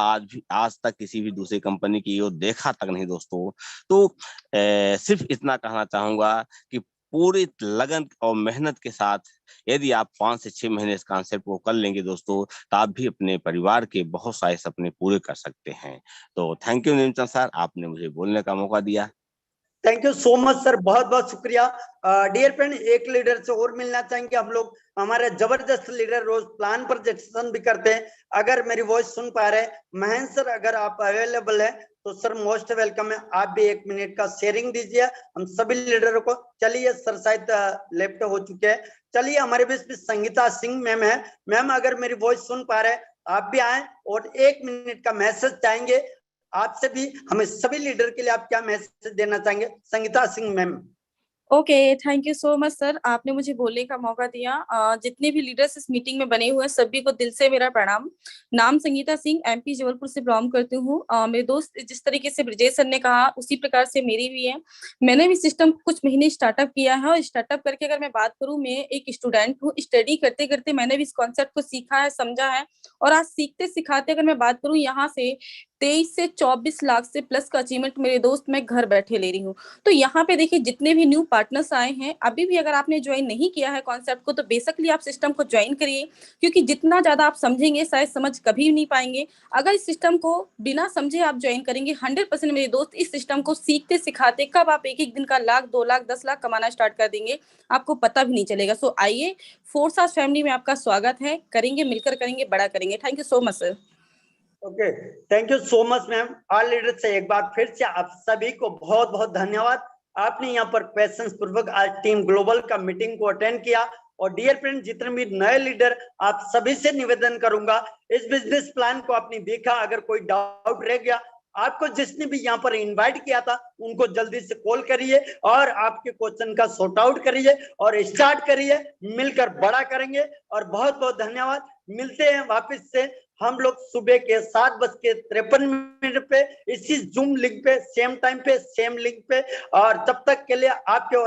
आज तक किसी भी दूसरी कंपनी की ओर देखा तक नहीं दोस्तों। तो सिर्फ इतना कहना चाहूंगा कि पूरी लगन और मेहनत के साथ यदि आप 5 से 6 महीने इस कॉन्सेप्ट को कर लेंगे दोस्तों, तो आप भी अपने परिवार के बहुत सारे सपने पूरे कर सकते हैं। तो थैंक यू निमचंद सर, आपने मुझे बोलने का मौका दिया। Thank you so much sir, बहुत बहुत शुक्रिया। डियर फ्रेंड, एक लीडर से और मिलना चाहेंगे हम लोग। हमारे जबरदस्त लीडर रोज प्लान प्रोजेक्शन भी करते हैं। अगर मेरी वॉइस सुन पा रहे हैं महेंद्र सर, अगर आप अवेलेबल है तो सर मोस्ट वेलकम है। आप भी 1 मिनट का शेयरिंग दीजिए हम सभी लीडरों को। चलिए सर शायद लेफ्ट हो चुके हैं। चलिए हमारे बीच में संगीता सिंह मैम है। मैम अगर मेरी वॉइस सुन पा रहे हैं आप भी आए और 1 मिनट का मैसेज चाहेंगे आपसे भी। हमें सभी लीडर के लिए आप क्या मैसेज देना चाहेंगे Sangeeta Singh ma'am? Okay, thank you so much sir, आपने मुझे बोलने का मौका दिया। जितने भी लीडर्स इस मीटिंग में बने हुए हैं सभी को दिल से मेरा प्रणाम। नाम संगीता सिंह, एमपी जबलपुर से बिलोंग करती हूँ। मेरे दोस्त जिस तरीके से ब्रजेश सर ने कहा उसी प्रकार से मेरी भी है। मैंने भी सिस्टम कुछ महीने स्टार्टअप किया है और स्टार्टअप करके अगर मैं बात करूँ, मैं एक स्टूडेंट हूँ। स्टडी करते करते मैंने भी इस कॉन्सेप्ट को सीखा है, समझा है और आज सीखते सिखाते अगर मैं बात करूँ, यहाँ से 23 से 24 लाख से प्लस का अचीवमेंट मेरे दोस्त मैं घर बैठे ले रही हूँ। तो यहाँ पे देखिए जितने भी न्यू पार्टनर्स आए हैं, अभी भी अगर आपने ज्वाइन नहीं किया है कॉन्सेप्ट को तो बेसिकली आप सिस्टम को ज्वाइन करिए, क्योंकि जितना ज्यादा आप समझेंगे शायद समझ कभी नहीं पाएंगे। अगर इस सिस्टम को बिना समझे आप ज्वाइन करेंगे 100% मेरे दोस्त इस सिस्टम को सीखते सिखाते कब आप एक दिन का लाख 2 लाख 10 लाख कमाना स्टार्ट कर देंगे आपको पता भी नहीं चलेगा। सो आइए, फोर्स आज फैमिली में आपका स्वागत है। करेंगे, मिलकर करेंगे, बड़ा करेंगे। Thank you so much sir. Okay, thank you so much ma'am. All leader से एक बार फिर से आप सभी को बहुत बहुत धन्यवाद। आपने यहाँ पर पेशेंस पूर्वक आज टीम ग्लोबल का मीटिंग को अटेंड किया। और डियर फ्रेंड, जितने भी नए लीडर, आप सभी से निवेदन करूंगा इस बिजनेस प्लान को आपने देखा, अगर कोई डाउट रह गया, आपको जिसने भी यहाँ पर इनवाइट किया था उनको जल्दी से कॉल करिए और आपके क्वेश्चन का सॉर्ट आउट करिए और स्टार्ट करिए। मिलकर बड़ा करेंगे। और बहुत बहुत धन्यवाद। मिलते हैं वापस से हम लोग सुबह के 7:53 पे इसी जूम लिंक पे, सेम टाइम पे, सेम लिंक पे। और तब तक के लिए आपके और